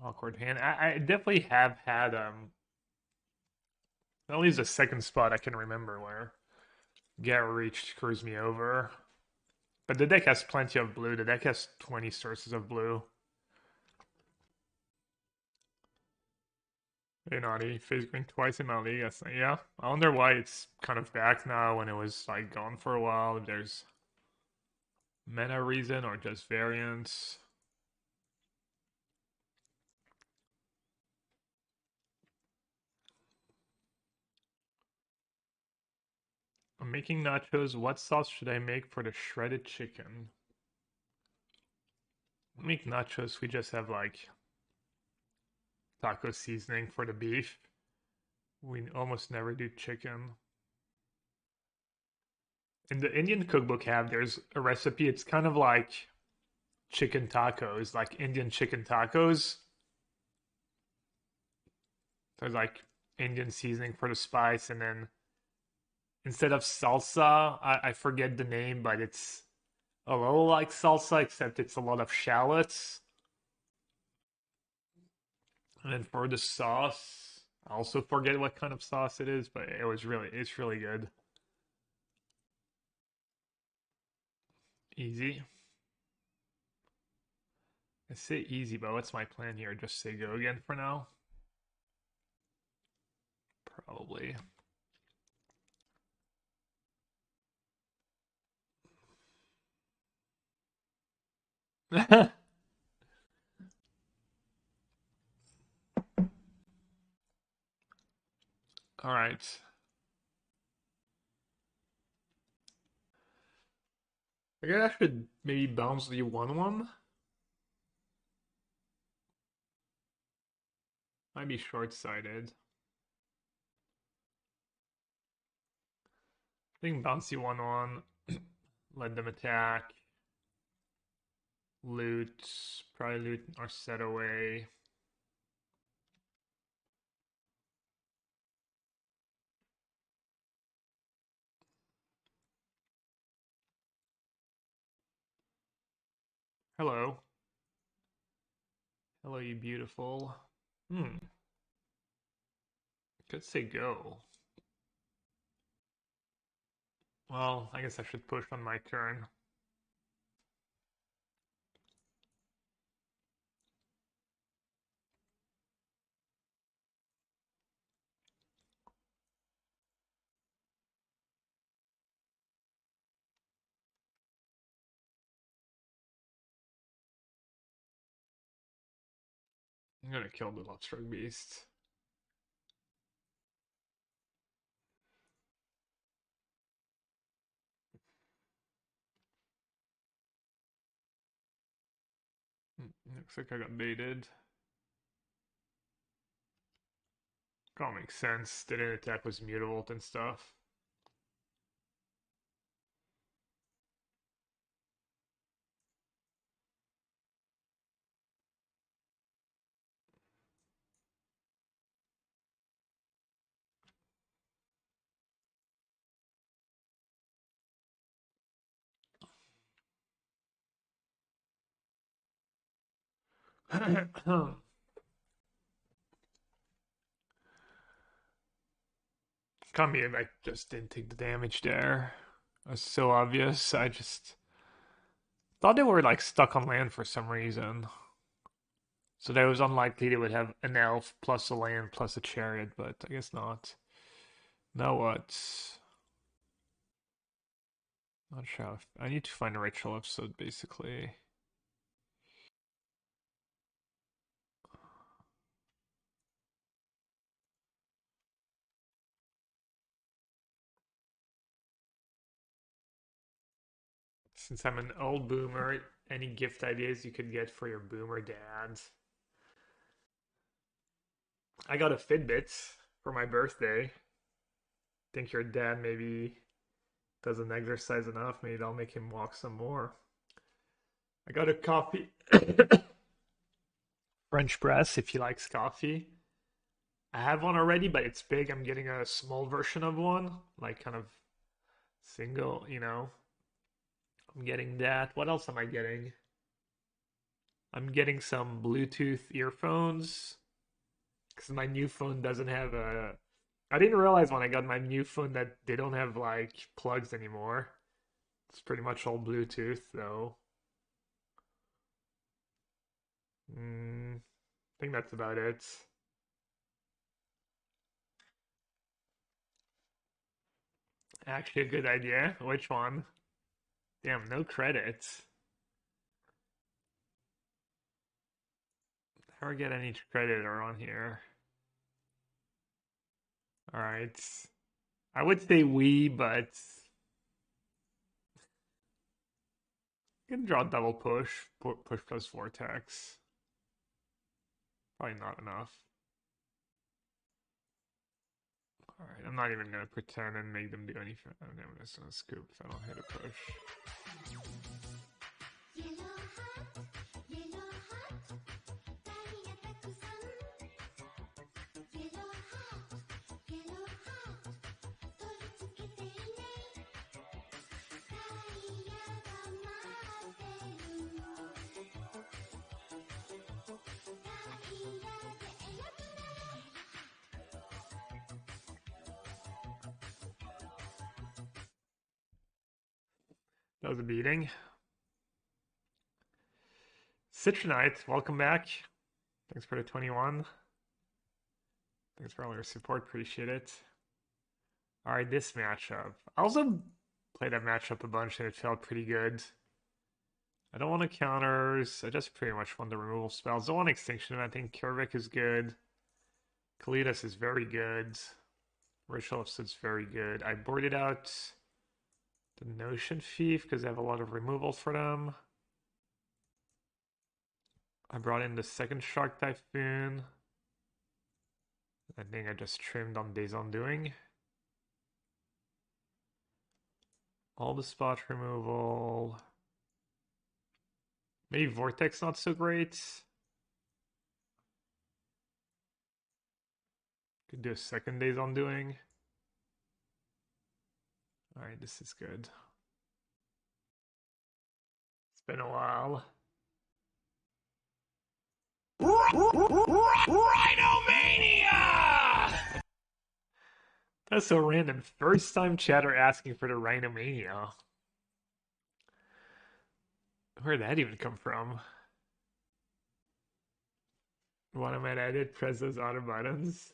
Awkward hand. I definitely have had at least a second spot I can remember where Geier reached screws me over. But the deck has plenty of blue. The deck has 20 sources of blue. Hey Naughty, face green twice in my league. Yeah, I wonder why it's kind of back now when it was like gone for a while. If there's meta reason or just variance. I'm making nachos. What sauce should I make for the shredded chicken? Make nachos. We just have like taco seasoning for the beef. We almost never do chicken. In the Indian cookbook there's a recipe. It's kind of like chicken tacos, like Indian chicken tacos. There's like Indian seasoning for the spice, and then instead of salsa, I forget the name, but it's a little like salsa, except it's a lot of shallots. And then for the sauce, I also forget what kind of sauce it is, but it's really good. Easy. I say easy, but what's my plan here? Just say go again for now? Probably. All right. I guess I should maybe bounce the 1/1. Might be short-sighted. I think bouncy 1/1. Let them attack. Loot. Probably loot or set away. Hello. Hello, you beautiful. Could say go. Well, I guess I should push on my turn. I'm gonna kill the Lobstroke Beast. Looks like I got baited. That makes sense. The didn't attack was Mutavault and stuff. Can't believe I just didn't take the damage there. It was so obvious. I just thought they were like stuck on land for some reason. So that was unlikely they would have an elf plus a land plus a chariot, but I guess not. Now what? Not sure. I need to find a Ritual of Soot, basically. Since I'm an old boomer, any gift ideas you could get for your boomer dad? I got a Fitbit for my birthday. Think your dad maybe doesn't exercise enough. Maybe I'll make him walk some more. I got a coffee. French press if he likes coffee. I have one already, but it's big. I'm getting a small version of one, like kind of single, you know. I'm getting that. What else am I getting? I'm getting some Bluetooth earphones because my new phone doesn't have a. I didn't realize when I got my new phone that they don't have like plugs anymore. It's pretty much all Bluetooth though. I think that's about it. Actually, a good idea. Which one? Damn, no credits. Never get any credit or on here. Alright. I would say we, but you can draw double push, push plus Vortex. Probably not enough. Alright, I'm not even gonna pretend and make them do anything. I'm just gonna scoop if I don't hit a push. That was a beating. Citronite, welcome back. Thanks for the 21. Thanks for all your support, appreciate it. Alright, this matchup. I also played that matchup a bunch and it felt pretty good. I don't want to counters, I just pretty much want the removal spells. Don't want Extinction Event. I think Kaervek is good. Kalitas is very good. Ritual of Soot's very good. I boarded out the Notion Thief because I have a lot of removals for them. I brought in the second Shark Typhoon. I think I just trimmed on Days Undoing. All the spot removal. Maybe Vortex not so great. Could do a second Days Undoing. Alright, this is good. It's been a while. Rhinomania! That's so random. First time chatter asking for the Rhinomania. Where'd that even come from? What am I at it? Press those auto buttons.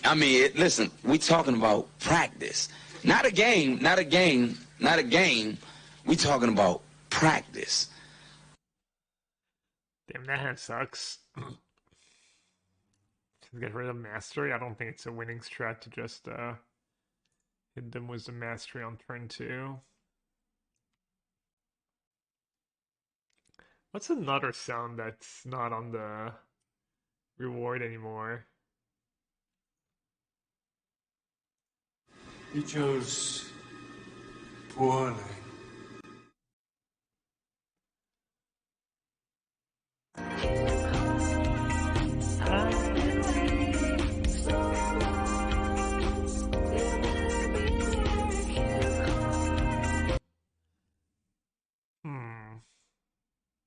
I mean, listen, we talking about practice. Not a game, not a game, not a game. We talking about practice. Damn, that hand sucks. To get rid of Mastery, I don't think it's a winning strat to just hit them with the Mastery on turn 2. What's another sound that's not on the reward anymore? You chose poorly.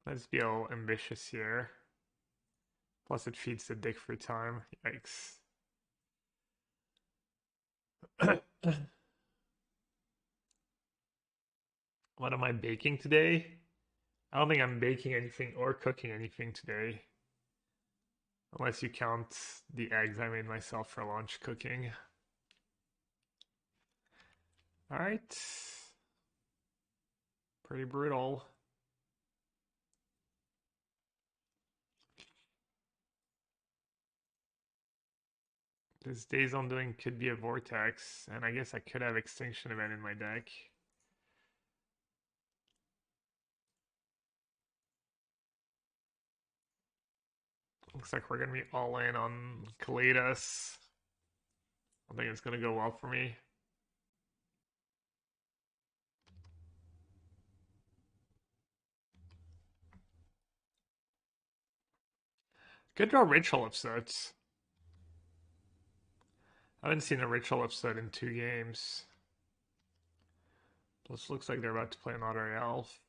Let's be all ambitious here. Plus it feeds the dick for time. Yikes. What am I baking today? I don't think I'm baking anything or cooking anything today. Unless you count the eggs I made myself for lunch cooking. Alright. Pretty brutal. This Days Undoing could be a Vortex, and I guess I could have Extinction Event in my deck. Looks like we're going to be all in on Kalitas. I think it's going to go well for me. Could draw Ritual of Soot. I haven't seen a Ritual of Soot in 2 games. Plus looks like they're about to play another elf.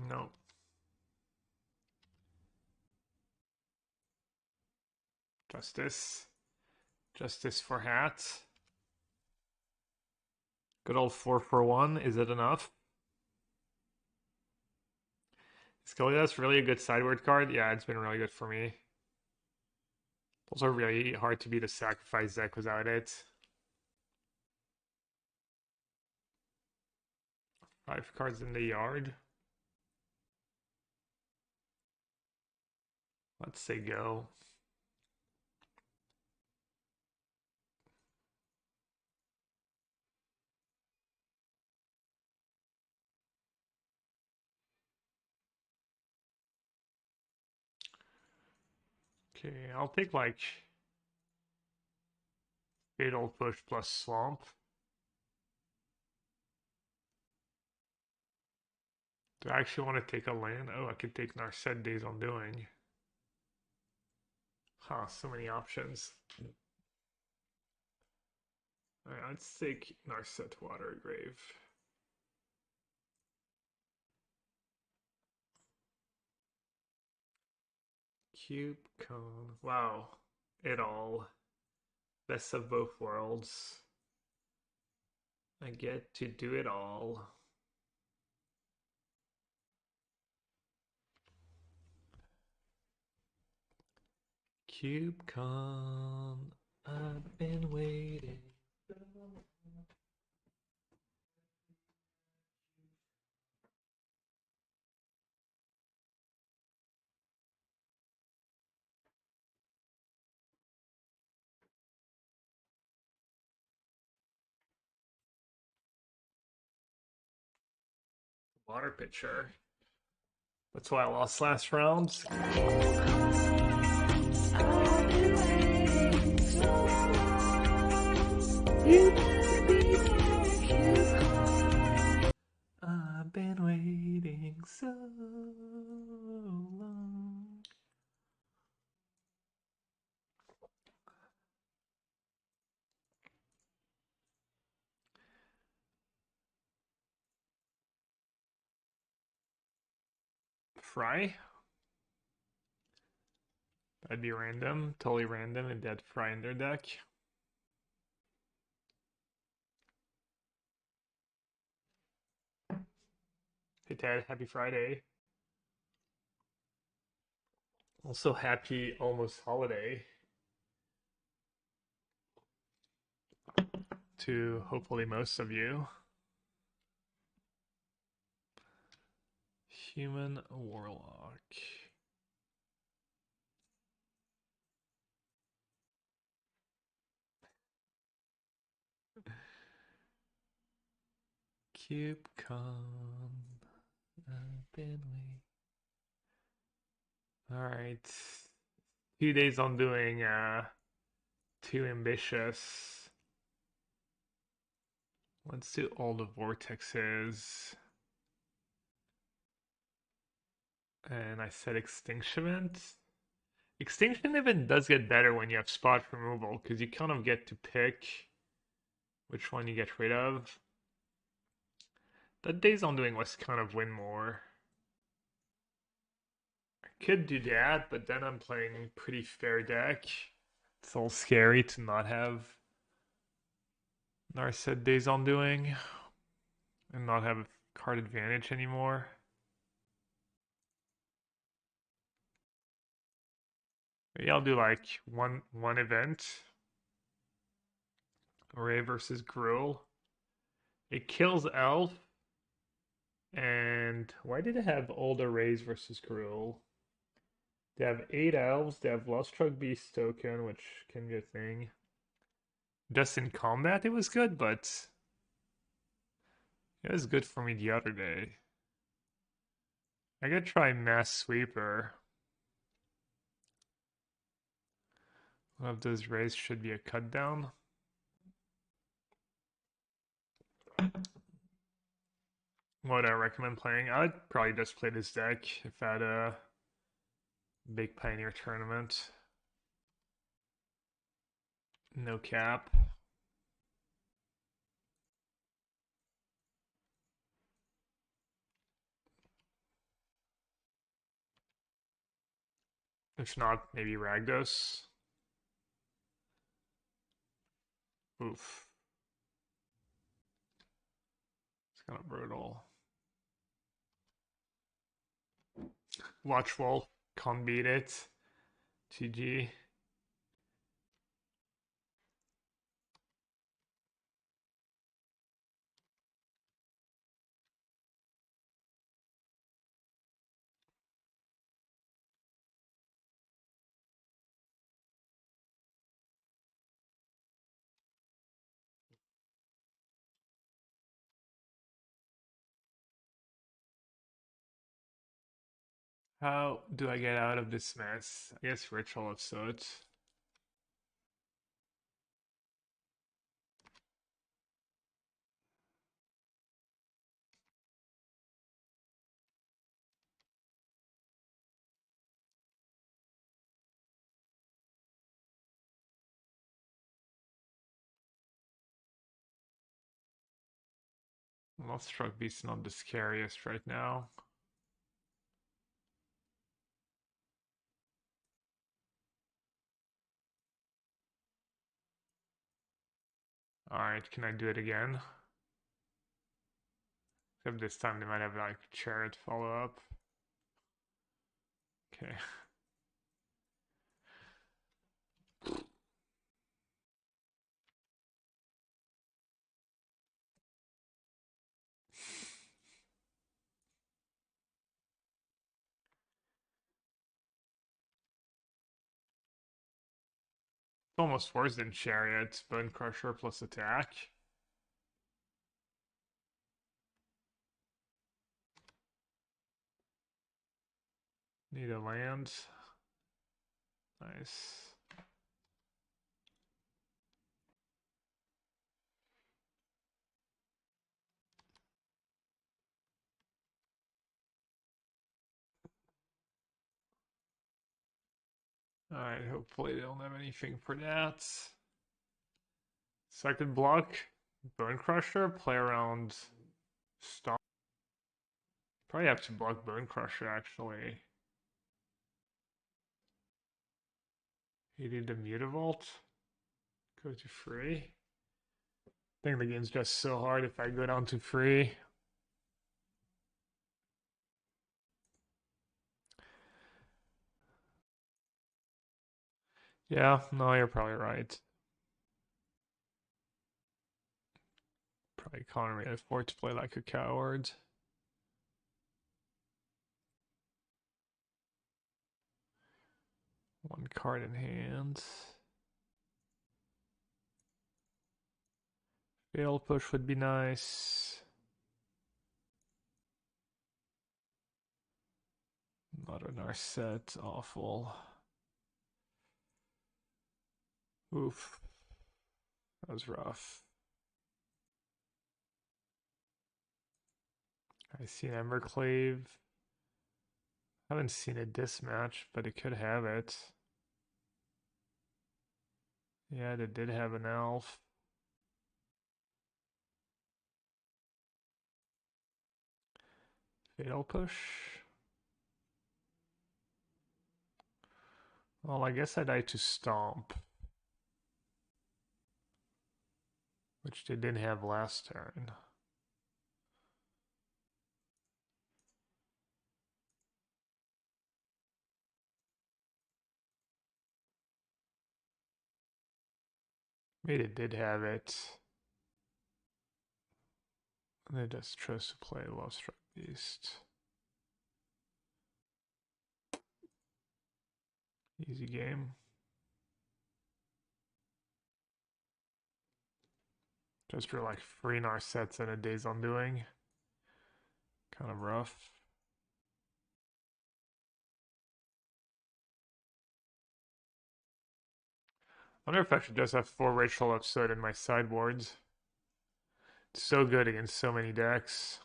Nope. Justice. Justice for hat. Good old 4 for 1. Is it enough? Is Kalitas really a good sideboard card? Yeah, it's been really good for me. Also really hard to beat a sacrifice deck without it. 5 cards in the yard. Let's say go. Okay, I'll take like Fatal Push plus Swamp. Do I actually want to take a land? Oh, I could take Narset Days Undoing. Huh, so many options. Alright, let's take Narset Watery Grave. Cube Cone. Wow. It all. Best of both worlds. I get to do it all. CubeCon, I've been waiting. Water pitcher. That's why I lost last round. I've been waiting so long. Fry? That'd be random, totally random, and dead Fry in their deck. Hey Ted, happy Friday. Also happy almost holiday to hopefully most of you. Human Warlock. CubeCon. I've been waiting. Alright. 2 days on doing too ambitious. Let's do all the vortexes. And I said Extinction Event. Extinction Event does get better when you have spot removal, because you kind of get to pick which one you get rid of. That Days Undoing was kind of win more. I could do that, but then I'm playing pretty fair deck. It's all scary to not have Narset Days Undoing and not have card advantage anymore. Maybe I'll do like one event. Ray versus Gruul. It kills Elf. And why did it have all the Rays versus Gruul? They have 8 elves, they have Lost Truck Beast token, which can be a thing. Just in combat it was good, but it was good for me the other day. I could try Mass Sweeper. One of those Rays should be a cut down. What would I recommend playing? I'd probably just play this deck if I had a big Pioneer tournament. No cap. If not, maybe Ragdos. Oof. It's kind of brutal. Watch Wolf, can't beat it. GG. How do I get out of this mess? I guess Ritual of Soot. Lost Struck Beast's not the scariest right now. Alright, can I do it again? Except this time they might have like Chariot follow up. Okay. It's almost worse than Chariot. Bone Crusher plus attack. Need a land. Nice. Alright, hopefully they don't have anything for that. So I could block Bone Crusher, play around Stomp. Probably have to block Bone Crusher actually. He did the Mutavault. Go to free. I think the game's just so hard if I go down to free. Yeah, no, you're probably right. Probably can't really afford to play like a coward. One card in hand. Fail push would be nice. Not a Narset, awful. Oof. That was rough. I see an Emberclave. Haven't seen a dismatch, but it could have it. Yeah, they did have an elf. Fatal push. Well, I guess I died to Stomp. Which they didn't have last turn. Maybe they did have it. They just chose to play Lost Struck Beast. Easy game. Just for like 3 Narsets and a Day's Undoing. Kind of rough. I wonder if I should just have 4 Ritual of Soot in my sideboards. It's so good against so many decks.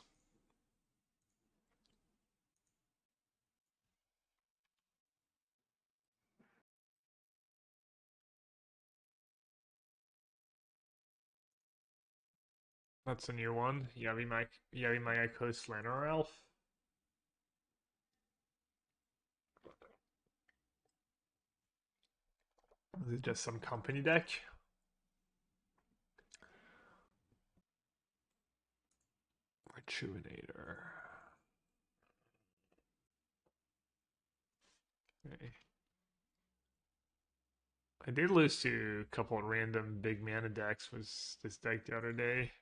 That's a new one. Yavimaya Coastlander Elf. Is it just some company deck? Rejuvenator. Okay. I did lose to a couple of random big mana decks with this deck the other day.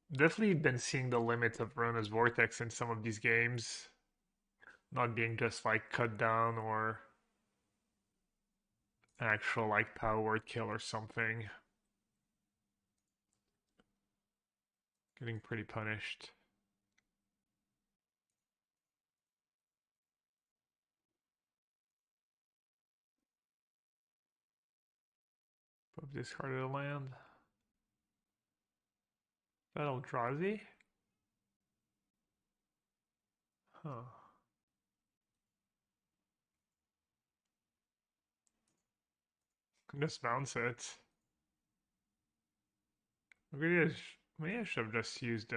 Definitely been seeing the limits of Rona's Vortex in some of these games. Not being just like cut down or actual like power word kill or something. Getting pretty punished. I've discarded a land. Battle Eldrazi? Huh. Just bounce it. Maybe I should have just used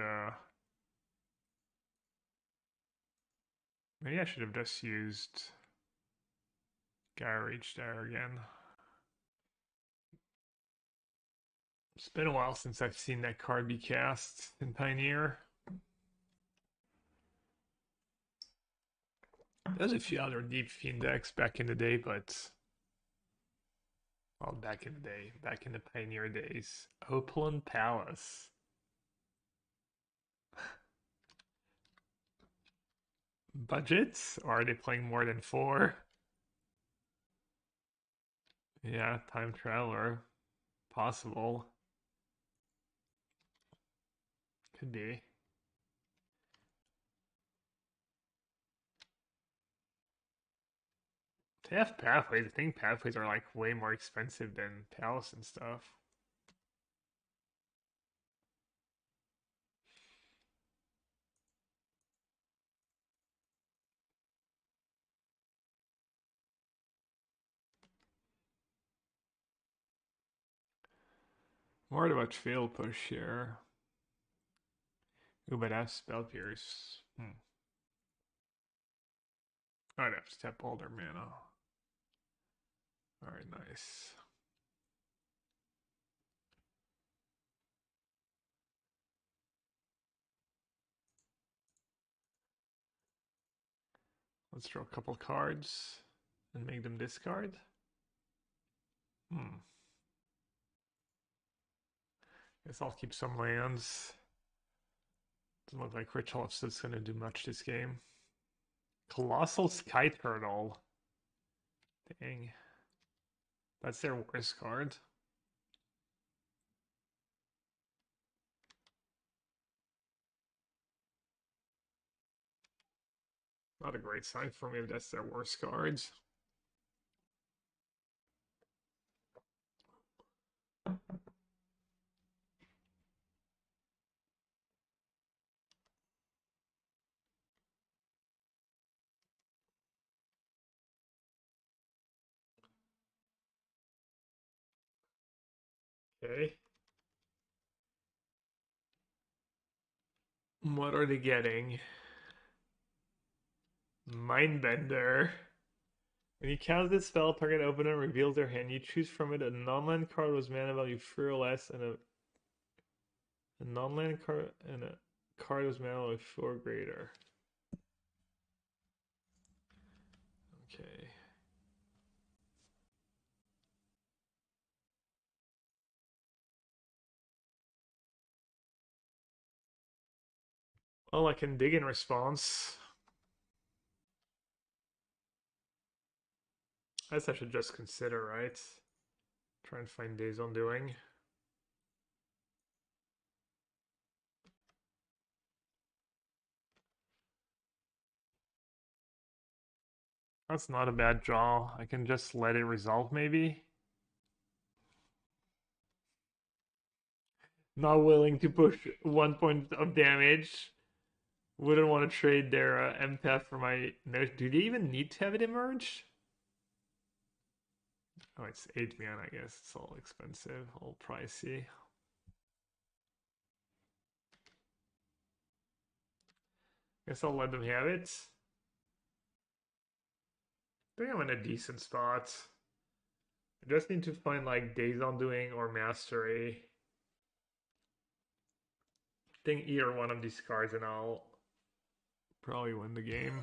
maybe I should have just used Geier Reach there again. It's been a while since I've seen that card be cast in Pioneer. There's a few other Deep Fiend decks back in the day, but... Well, back in the day, back in the Pioneer days. Opulent Palace. Budgets? Or are they playing more than 4? Yeah, Time Traveler. Possible. Could be. They have pathways. I think pathways are like way more expensive than Palace and stuff. Worried about Fabled Push here. Ooh, but that's Spell Pierce. I'd have to tap all their mana. Alright, nice. Let's draw a couple cards and make them discard. Guess I'll keep some lands. Doesn't look like Ritual of Soot's gonna do much this game. Colossal Sky Turtle. Dang. That's their worst card. Not a great sign for me if that's their worst cards. Okay. What are they getting? Mindbender. When you cast this spell, target opponent reveals their hand. You choose from it a non-land card with mana value 3 or less, and a non-land card and a card with mana value 4 or greater. Okay. Well, I can dig in response. I guess I should just consider, right? Try and find Days Undoing. That's not a bad draw. I can just let it resolve, maybe. Not willing to push 1 point of damage. Wouldn't want to trade their empath for my... No, do they even need to have it emerge? Oh, it's 8 mana, I guess. It's all expensive, all pricey. Guess I'll let them have it. I think I'm in a decent spot. I just need to find like Days Undoing or Mastery. I think either one of these cards and I'll probably win the game.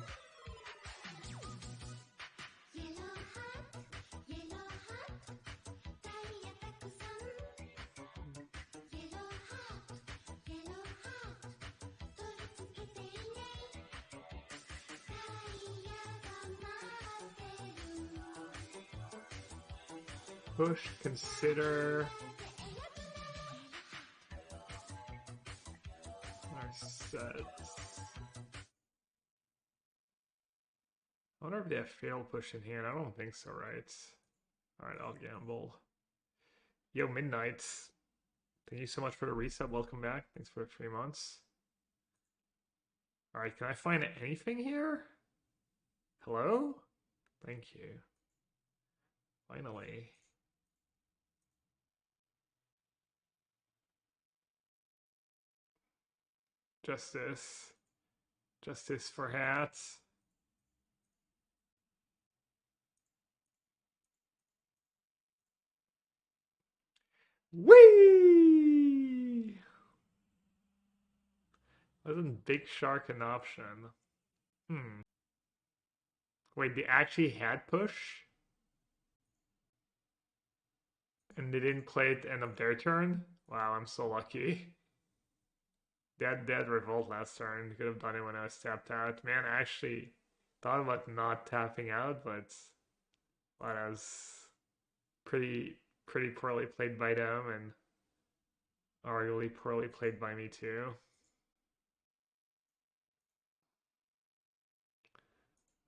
Push, consider. Narset. I wonder if they have Fabled Push in hand. I don't think so, right? Alright, I'll gamble. Yo, Midnights. Thank you so much for the reset. Welcome back. Thanks for the 3 months. Alright, can I find anything here? Hello? Thank you. Finally. Justice. Justice for hats. Whee! Wasn't Big Shark an option? Wait, they actually had push? And they didn't play it at the end of their turn? Wow, I'm so lucky. They had Revolt last turn. Could have done it when I was tapped out. Man, I actually thought about not tapping out, but well, that was pretty poorly played by them, and arguably poorly played by me too.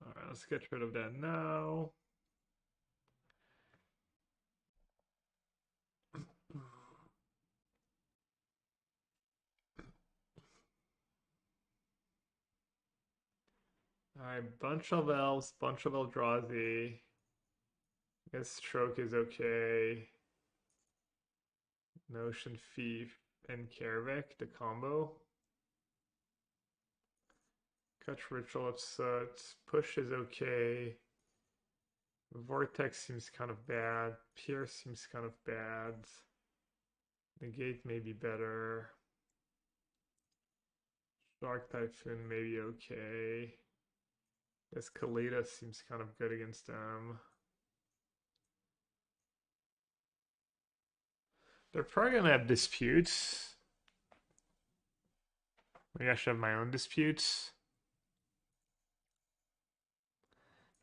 Alright, let's get rid of that now. Alright, bunch of elves, bunch of Eldrazi. I guess Stroke is okay. Notion Thief and Kaervek, the combo. Catch Ritual of Soot. Push is okay. Vortex seems kind of bad. Pierce seems kind of bad. Negate may be better. Shark Typhoon may be okay. This Kalitas seems kind of good against them. They're probably gonna have disputes. Maybe I should have my own disputes.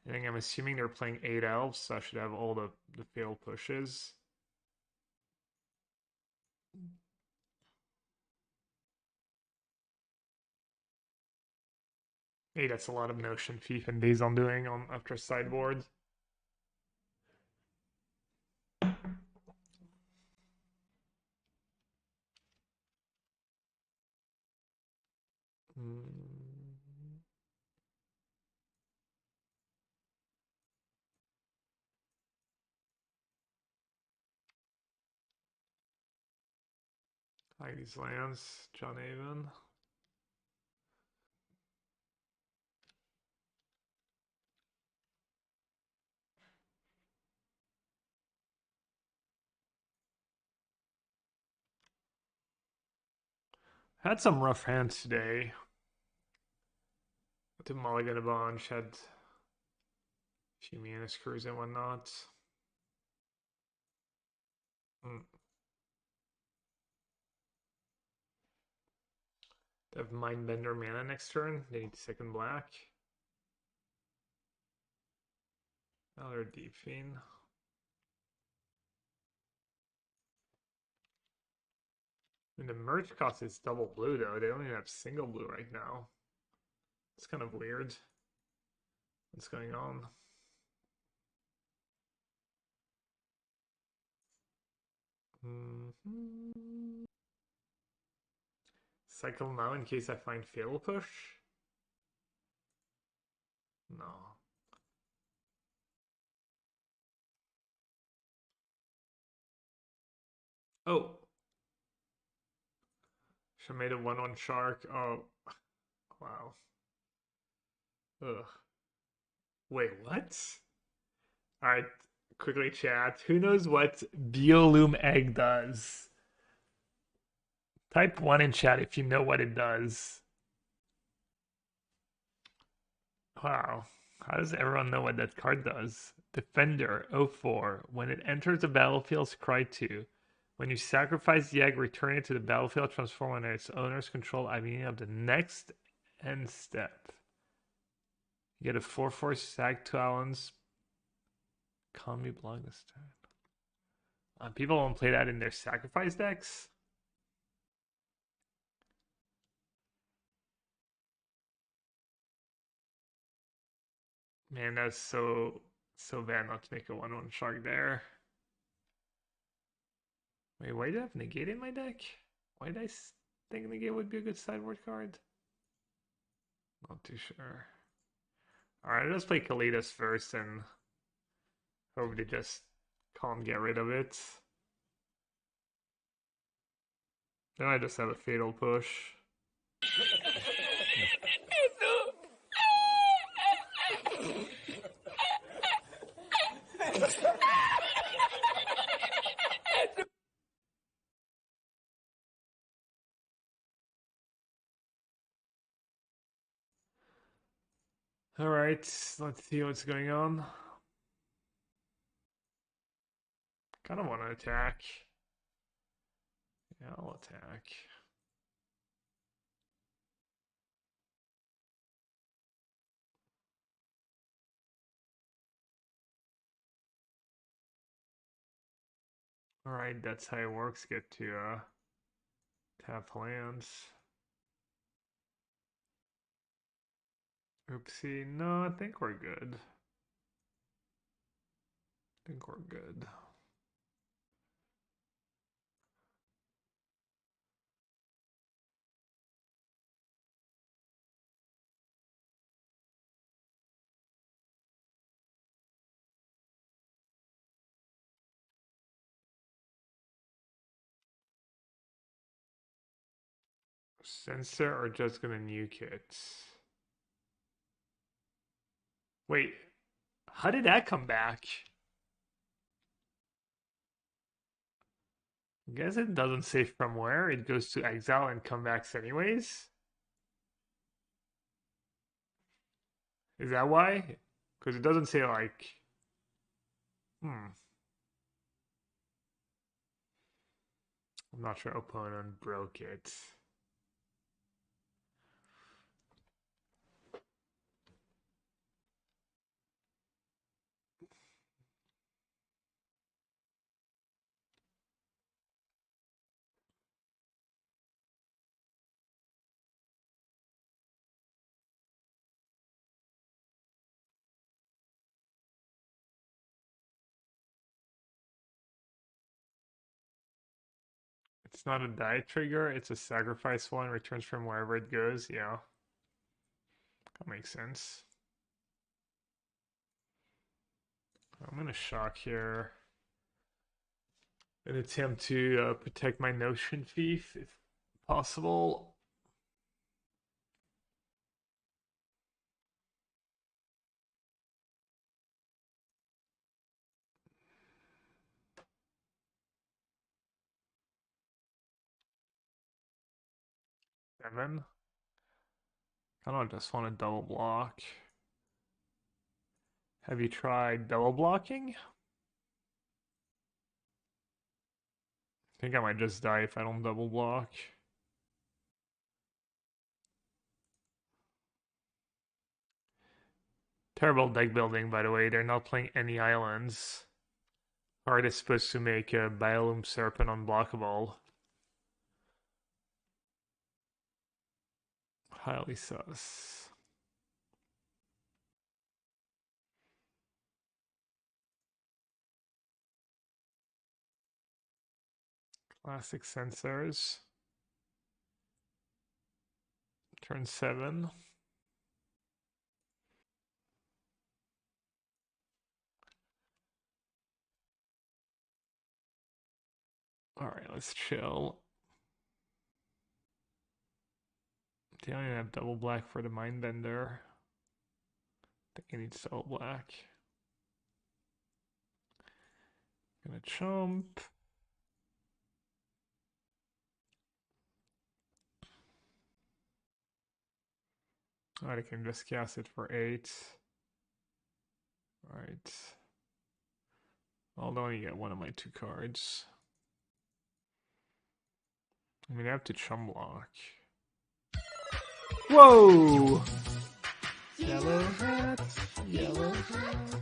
I think I'm assuming they're playing 8 elves, so I should have all the failed pushes. Hey, that's a lot of Notion Thief and Days Undoing on after sideboard. Like these lands, John Avon. Had some rough hands today. The Mulligan a bunch, had a few mana screws and whatnot. They have Mindbender mana next turn. They need second black. Now they're Deep Fiend. And the merge cost is double blue though. They only have single blue right now. It's kind of weird. What's going on? Cycle now in case I find Fabled Push? No. Oh. Should have made a 1/1 shark. Oh. Wow. Ugh. Wait, what? Alright, quickly chat. Who knows what Biolume Egg does? Type 1 in chat if you know what it does. Wow. How does everyone know what that card does? Defender 04. When it enters the battlefield, scry 2. When you sacrifice the egg, return it to the battlefield, transform under its owner's control at the beginning of the next end step. You get a 4/4 Sag Talons. Economy block this turn. People won't play that in their sacrifice decks. Man, that's so bad not to make a 1/1 shark there. why do I have Negate in my deck? Why did I think Negate would be a good sideboard card? Not too sure. Alright, let's play Kalitas first and hope they just can't get rid of it. Then I just have a Fatal Push. Alright, let's see what's going on. Kinda want to attack. Yeah, I'll attack. Alright, that's how it works. Get to tap lands. Oopsie, no, I think we're good. I think we're good. Censor or just gonna nuke it? Wait, how did that come back? I guess it doesn't say from where. It goes to exile and come back anyways. Is that why? Because it doesn't say like... I'm not sure opponent broke it. It's not a die trigger, it's a sacrifice one, returns from wherever it goes, yeah. That makes sense. I'm gonna shock here. An attempt to protect my Notion Thief, if possible. Seven. I don't just want to double block. Have you tried double blocking? I think I might just die if I don't double block. Terrible deck building, by the way. They're not playing any islands. Card is supposed to make a Biolume Serpent unblockable. Highly sus. Classic Censors. Turn 7. Alright, let's chill. They don't even have double black for the Mindbender. I think I need double black. Gonna chomp. Alright, I can just cast it for 8. Alright. I'll only get one of my 2 cards. I mean, I have to chum block. Whoa! Yellow hat, yellow hat.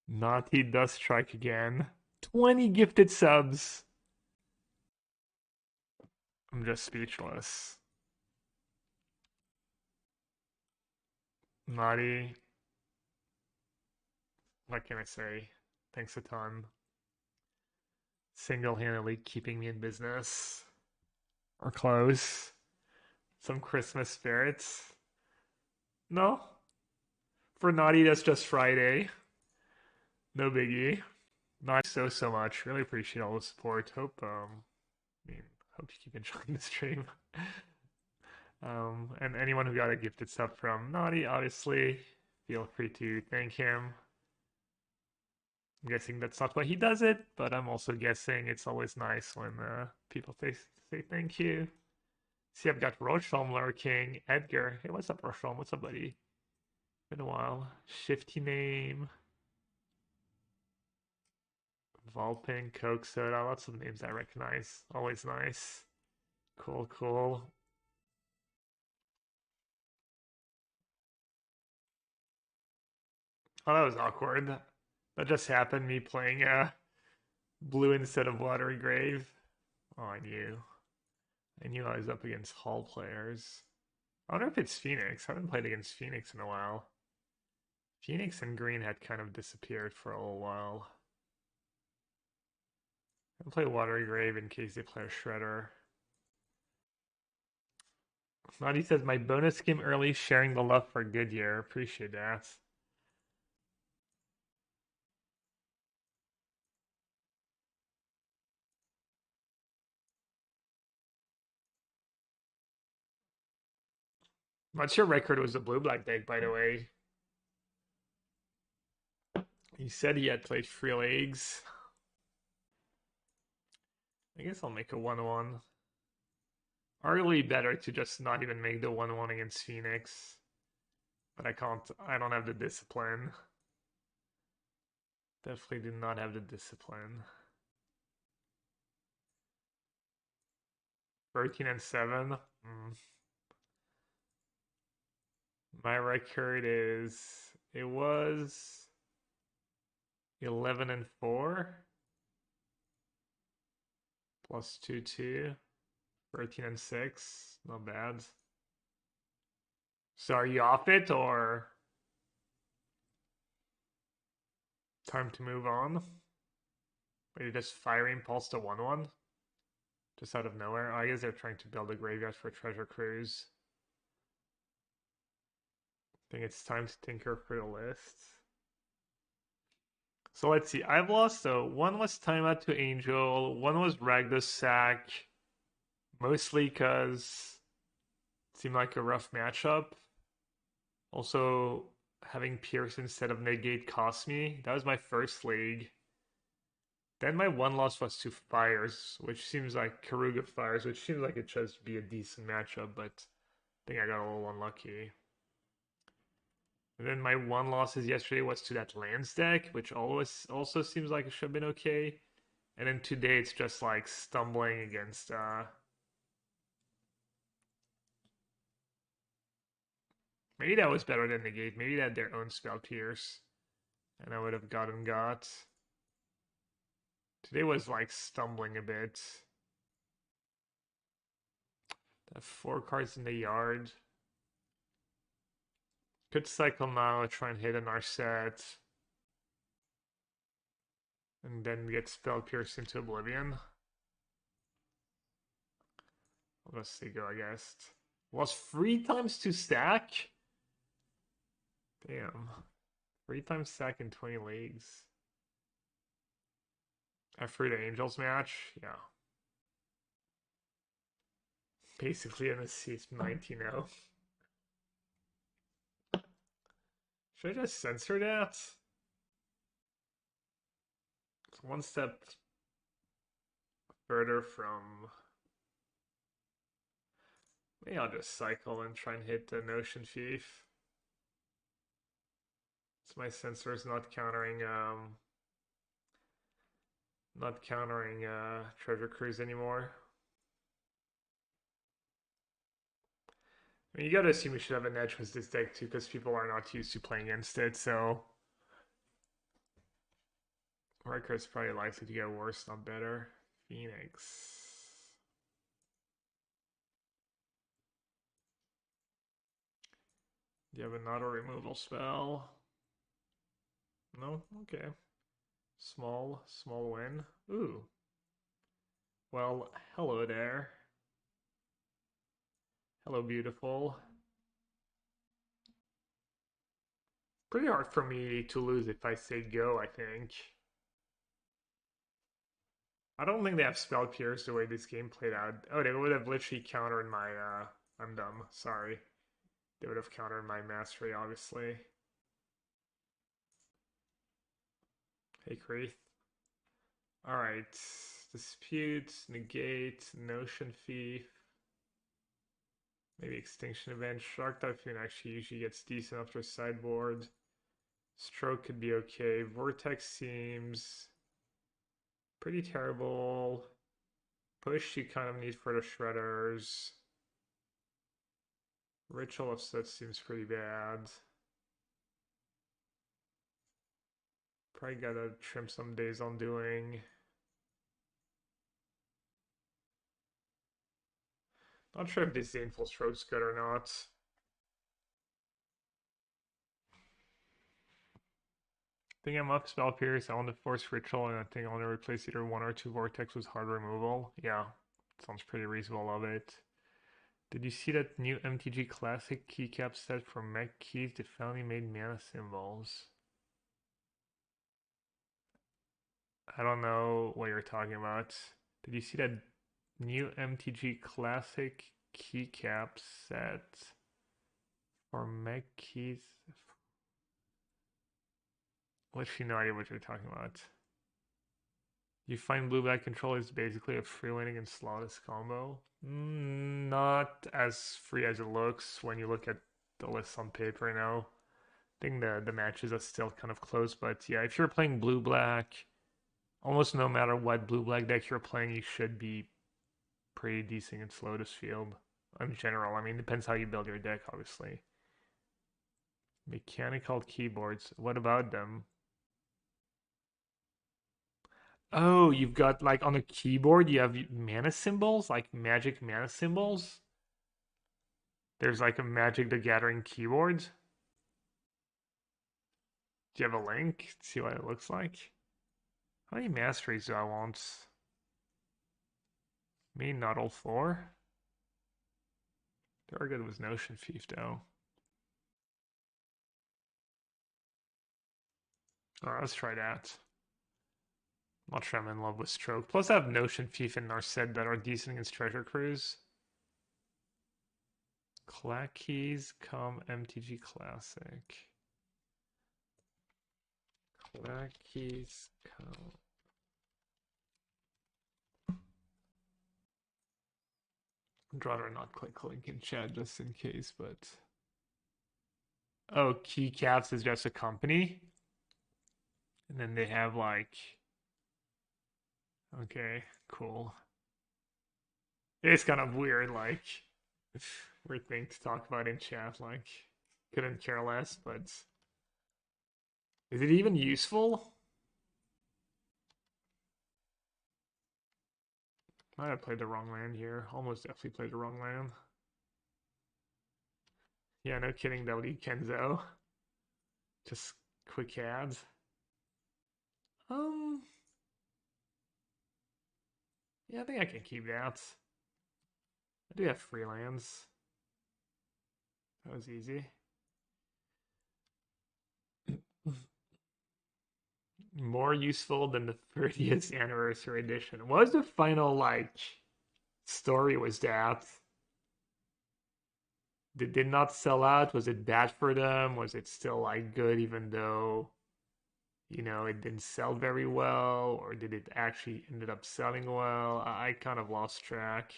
Naughty does strike again. 20 gifted subs. I'm just speechless. Naughty. What can I say? Thanks a ton. Single-handedly keeping me in business. Or close. Some Christmas spirits. No. For Naughty, that's just Friday. No biggie. Not so much. Really appreciate all the support. Hope you keep enjoying the stream. And anyone who got a gifted sub from Naughty, obviously, feel free to thank him. I'm guessing that's not why he does it, but I'm also guessing it's always nice when people say thank you. See, I've got Rosham lurking. Edgar. Hey, what's up, Rosham? What's up, buddy? Been a while. Shifty name. Volpin, Coke Soda. Lots of names I recognize. Always nice. Cool, cool. Oh, that was awkward. That just happened, me playing blue instead of Watery Grave. Oh, I knew I was up against Hall players. I wonder if it's Phoenix. I haven't played against Phoenix in a while. Phoenix and Green had kind of disappeared for a little while. I'll play Watery Grave in case they play a Shredder. Naughty says, my bonus game early, sharing the love for Goodyear. Appreciate that. What's your record with the blue-black deck, by the way? He said he had played Free Leagues. I guess I'll make a 1-1. Arguably better to just not even make the 1-1 against Phoenix. But I don't have the discipline. Definitely do not have the discipline. 13-7. My record it was 11-4. Plus 2-2. 13-6. Not bad. So are you off it or time to move on? Are you just firing Pulse to 1-1? Just out of nowhere? I guess they're trying to build a graveyard for Treasure Cruise. I think it's time to tinker for the list. So let's see. I've lost, so one was Timeout to Angel, one was Ragdos Sack, mostly because it seemed like a rough matchup. Also, having Pierce instead of Negate cost me. That was my first league. Then my one loss was to Fires, which seems like Karuga Fires, which seems like it should be a decent matchup, but I think I got a little unlucky. And then my one losses yesterday was to that lands deck, which also seems like it should have been okay. And then today it's just like stumbling against maybe that was better than Negate. Maybe they had their own spell Pierce. And I would have gotten got. Today was like stumbling a bit. I have 4 cards in the yard. Could cycle now, try and hit a Narset. And then get Spell Pierce into Oblivion. I'll just say go, I guess. Was 3 times to stack? Damn. 3 times stack in 20 leagues. After the Angels match? Yeah. Basically in a seat 19-0. Should I just censor that? It's one step further from... Maybe I'll just cycle and try and hit the Notion Thief. So my censor is not countering Treasure Cruise anymore. I mean, you gotta assume we should have an edge with this deck too, because people are not used to playing against it, so Riker is probably likely to get worse, not better. Phoenix. Do you have another removal spell? No? Okay. Small win. Ooh. Well, hello there. Hello, beautiful. Pretty hard for me to lose if I say go, I think. I don't think they have spell pierce the way this game played out. Oh, they would have literally countered my, I'm dumb, sorry. They would have countered my mastery, obviously. Hey, Kreith. Alright. Dispute, negate, Notion Thief. Maybe Extinction Event. Shark Typhoon actually usually gets decent after sideboard. Stroke could be okay. Vortex seems pretty terrible. Push you kind of need for the shredders. Ritual of Soot seems pretty bad. Probably gotta trim some days on doing. Not sure if Disdainful Stroke's good or not. I think I'm up Spell Pierce. I want to force Ritual, and I think I want to replace either 1 or 2 Vortex with hard removal. Yeah, sounds pretty reasonable. Love it. Did you see that new MTG Classic keycap set for mech keys? They finally made mana symbols. I don't know what you're talking about. Did you see that new MTG Classic keycap set for mech keys? Literally no idea what you're talking about. You find blue-black control is basically a free-winning and slawless combo. Not as free as it looks when you look at the list on paper now. I think the matches are still kind of close, but yeah, if you're playing blue-black, almost no matter what blue-black deck you're playing, you should be pretty decent in Slotus Field. In general, I mean, it depends how you build your deck, obviously. Mechanical keyboards, what about them? Oh, you've got like on a keyboard, you have mana symbols, like magic mana symbols. There's like a Magic the Gathering keyboard. Do you have a link? See what it looks like? How many masteries do I want? Me, not all 4. They are good with Notion Thief, though. Alright, let's try that. Not sure I'm in love with Stroke. Plus, I have Notion Thief and Narset that are decent against Treasure Cruise. Clack keys come MTG Classic. Clack keys come. I'd rather not click link in chat just in case, but. Oh, Keycaps is just a company? And then they have like. Okay, cool. It's kind of weird, like. Weird thing to talk about in chat, like. Couldn't care less, but. Is it even useful? Might have played the wrong land here. Almost definitely played the wrong land. Yeah, no kidding, W Kenzo. Just quick ads. Yeah, I think I can keep that. I do have free lands. That was easy. More useful than the 30th anniversary edition. What was the final, like, story was that? They did not sell out? Was it bad for them? Was it still, like, good even though, you know, it didn't sell very well? Or did it actually ended up selling well? I kind of lost track.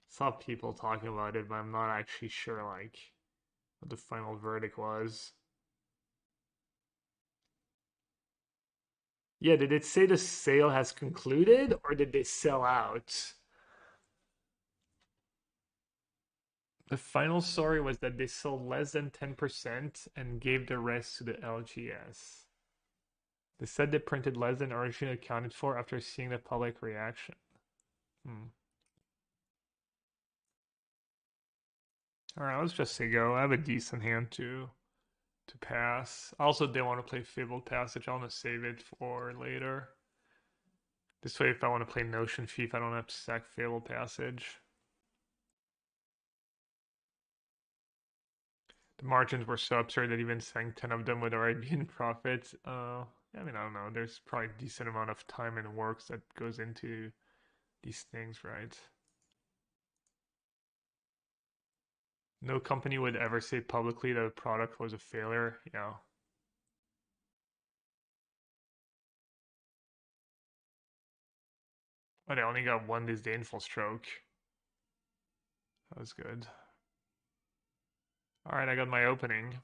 Saw people talking about it, but I'm not actually sure, like, what the final verdict was. Yeah, did it say the sale has concluded, or did they sell out? The final story was that they sold less than 10% and gave the rest to the LGS. They said they printed less than originally accounted for after seeing the public reaction. Alright, let's just say go. I have a decent hand to pass. I also didn't want to play Fabled Passage. I want to save it for later. This way, if I want to play Notion Thief, I don't have to sack Fabled Passage. The margins were so absurd that even selling 10 of them would already be in profit. I mean, I don't know. There's probably a decent amount of time and work that goes into these things, right? No company would ever say publicly that a product was a failure. Yeah. But I only got one Disdainful Stroke. That was good. Alright, I got my opening.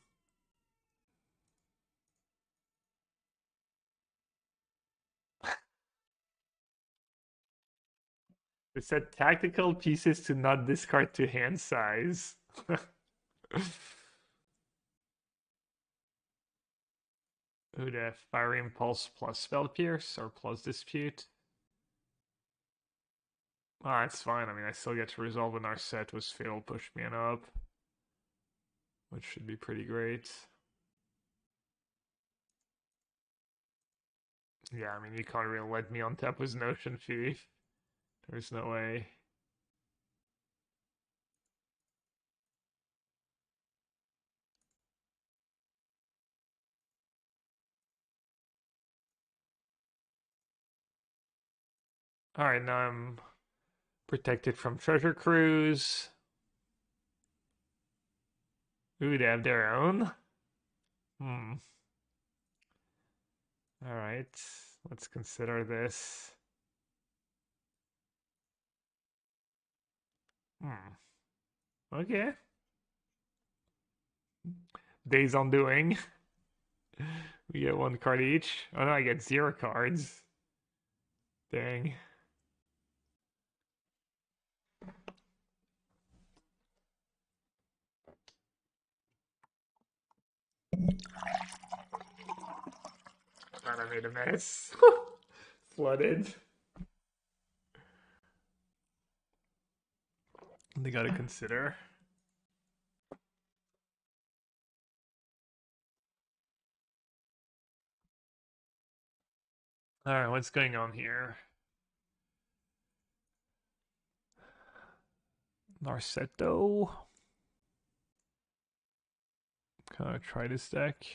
It said tactical pieces to not discard to hand size. Would have Fiery Impulse plus Spell Pierce or plus Dispute? Ah, that's fine. I mean, I still get to resolve when our set was failed, push me up, which should be pretty great. Yeah, I mean, you can't really let me on tap with Notion Thief. There's no way. Alright, now I'm protected from Treasure Cruise. Ooh, they have their own? Alright, let's consider this. Okay. Days Undoing. We get one card each. Oh no, I get 0 cards. Dang. God, I made a mess. Flooded. They gotta consider. Alright, what's going on here? Narset. Kind of try this deck.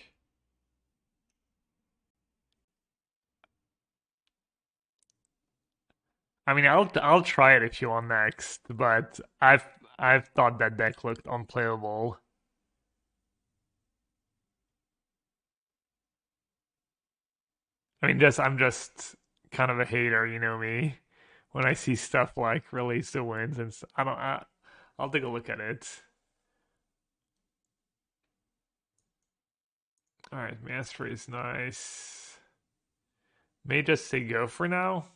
I mean, I'll try it if you want next, but I've thought that deck looked unplayable. I mean, I'm just kind of a hater, you know me. When I see stuff like Release the Winds, and I'll take a look at it. All right, Mastery is nice. May just say go for now.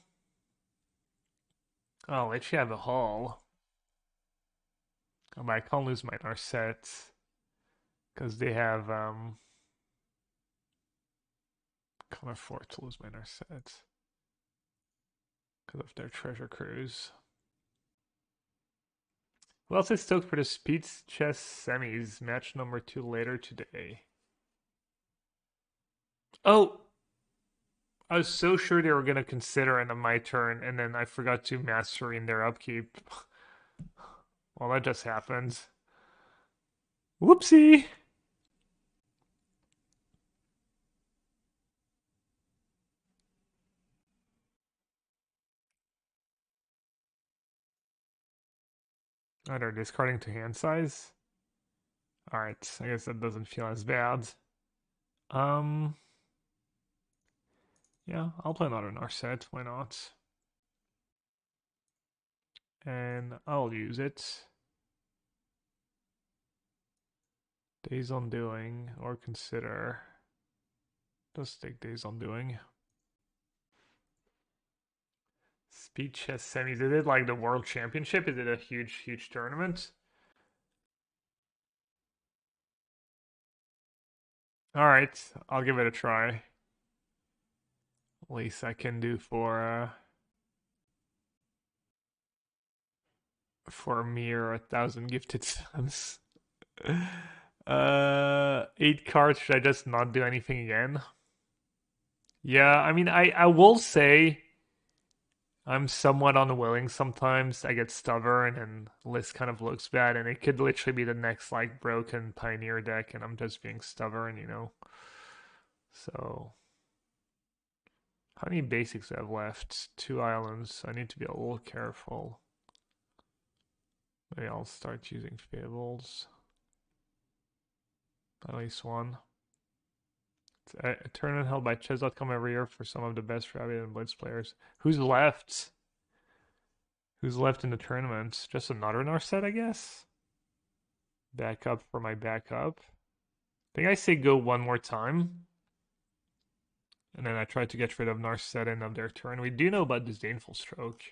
Oh, let you have a haul. Oh, but I can't lose my Narset because they have can't afford to lose my Narset because of their Treasure Cruise. Who else is stoked for the Speed Chess Semis match number 2 later today? Oh, I was so sure they were gonna consider it on my turn, and then I forgot to Mastery in their upkeep. Well, that just happened. Whoopsie! Oh, they're discarding to hand size? Alright, I guess that doesn't feel as bad. Yeah, I'll play another Narset, why not? And I'll use it. Days Undoing, or consider. Just take Days Undoing. Speed Chess Semis, is it like the World Championship? Is it a huge tournament? Alright, I'll give it a try. least I can do for Mire 1,000 gifted subs. 8 cards. Should I just not do anything again? Yeah, I mean, I will say I'm somewhat unwilling sometimes. I get stubborn and list kind of looks bad, and it could literally be the next like broken Pioneer deck, and I'm just being stubborn, you know. So, how many basics do I have left? 2 islands. I need to be a little careful. Maybe I'll start using Fables. At least one. It's a tournament held by chess.com every year for some of the best Rabbit and Blitz players. Who's left? Who's left in the tournament? Just another Narset, I guess? Backup for my backup. I think I say go one more time. And then I try to get rid of Narset end of their turn. We do know about Disdainful Stroke.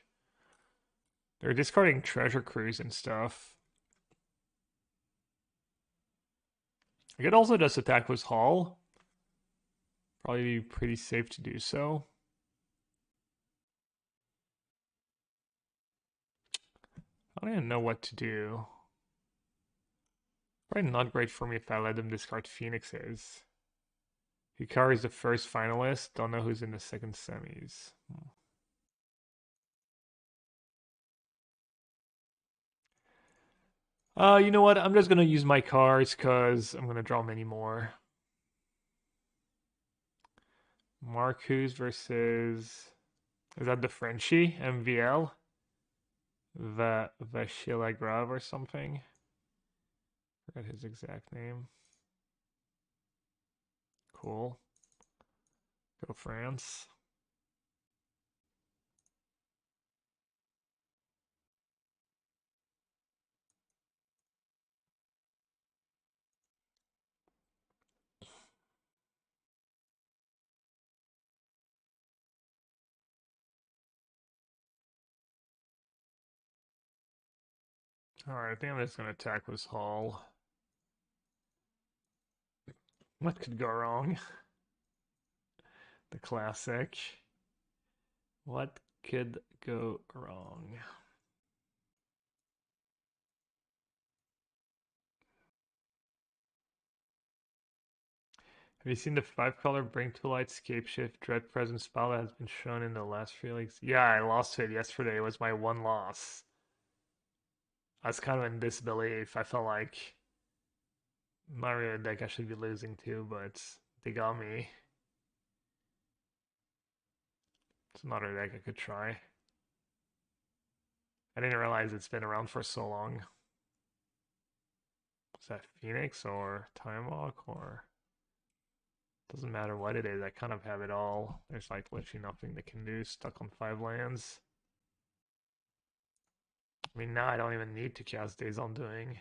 They're discarding Treasure Cruise and stuff. I could also just attack with Hall. Probably be pretty safe to do so. I don't even know what to do. Probably not great for me if I let them discard Phoenixes. Hikari is the first finalist. Don't know who's in the second semis. You know what? I'm just gonna use my cards because I'm gonna draw many more. Marcus versus... Is that the Frenchie? MVL? Vashilagrav or something? Forgot his exact name. Cool. Go France. Alright, I think I'm just gonna attack with Hall. What could go wrong? The classic. What could go wrong? Have you seen the 5-color Bring to Light Scape Shift Dread Presence spell that has been shown in the last few leagues? Yeah, I lost it yesterday. It was my one loss. I was kind of in disbelief. I felt like Mario deck I should be losing to, but they got me. It's another deck I could try. I didn't realize it's been around for so long. Is that Phoenix or Time Walk or... Doesn't matter what it is, I kind of have it all. There's like literally nothing they can do, stuck on 5 lands. I mean, now I don't even need to cast Days Undoing,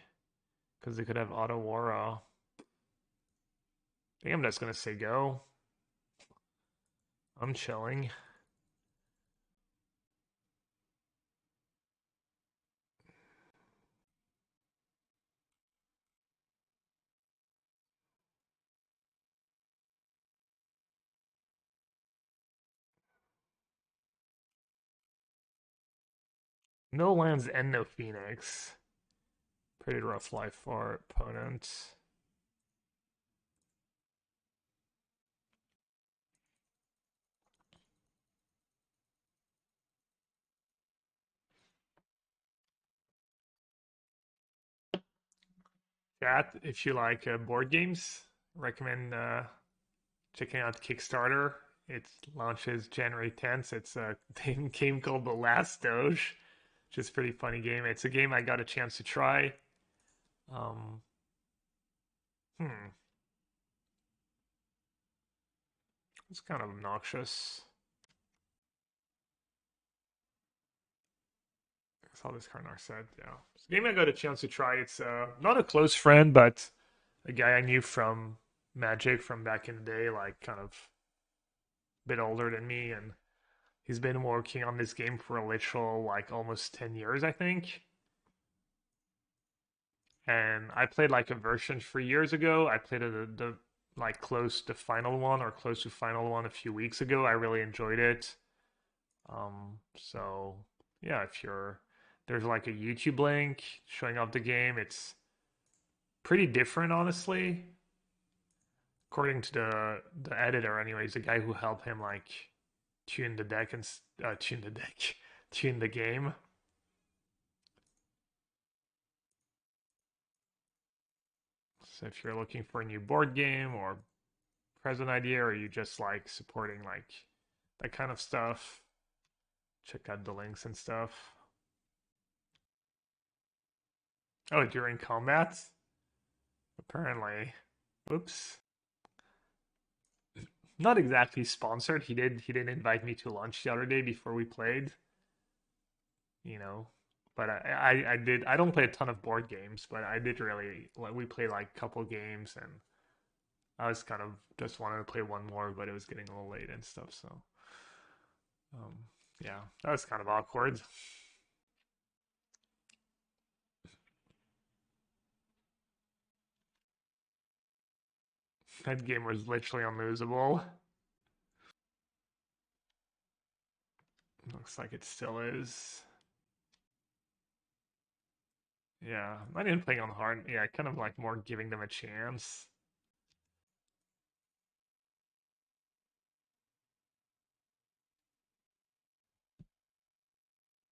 because they could have Auto Wara. I think I'm just gonna say go. I'm chilling. No lands and no Phoenix. Pretty rough life for opponent. Chat, if you like board games, recommend checking out Kickstarter. It launches January 10th. It's a game called The Last Doge, which is a pretty funny game. It's a game I got a chance to try. It's kind of obnoxious. I saw this card Narset, yeah. It's a game I got a chance to try. It's not a close friend, but a guy I knew from Magic from back in the day, like kind of a bit older than me, and he's been working on this game for a literal like almost 10 years, I think. And I played like a version 3 years ago. I played the like close to final one or close to final one a few weeks ago. I really enjoyed it. So yeah, if there's like a YouTube link showing off the game. It's pretty different, honestly. According to the editor, anyways, the guy who helped him like tune the deck and tune the game. So if you're looking for a new board game or present idea, or you just like supporting like that kind of stuff, check out the links and stuff. Oh, during combat? Apparently. Oops. Not exactly sponsored. He did invite me to lunch the other day before we played. You know. But I don't play a ton of board games, but I did really, we played like a couple games, and I was kind of just wanted to play one more, but it was getting a little late and stuff, so yeah, that was kind of awkward. That game was literally unlosable. Looks like it still is. Yeah, I didn't play on hard. Yeah, kind of like more giving them a chance.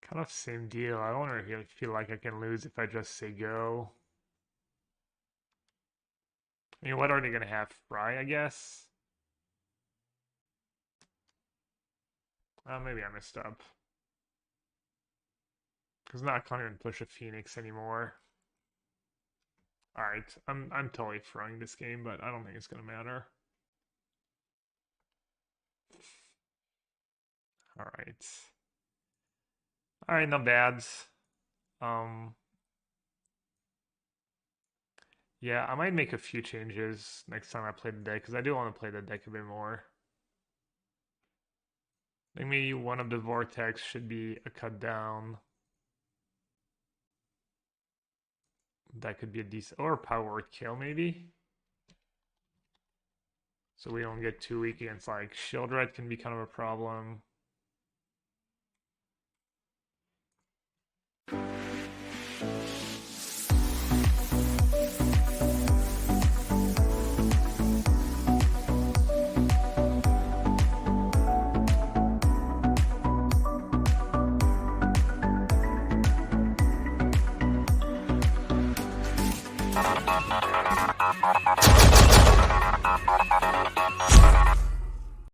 Kind of same deal. I don't really feel like I can lose if I just say go. I mean, what are they gonna have? Fry, I guess? Maybe I messed up. Because now I can't even push a Phoenix anymore. Alright, I'm totally throwing this game, but I don't think it's gonna matter. Alright. Alright, not bad. Yeah, I might make a few changes next time I play the deck, because I do want to play the deck a bit more. I think maybe one of the Vortex should be a cut down. That could be a decent, or power word kill maybe. So we don't get too weak against like Shield Red can be kind of a problem.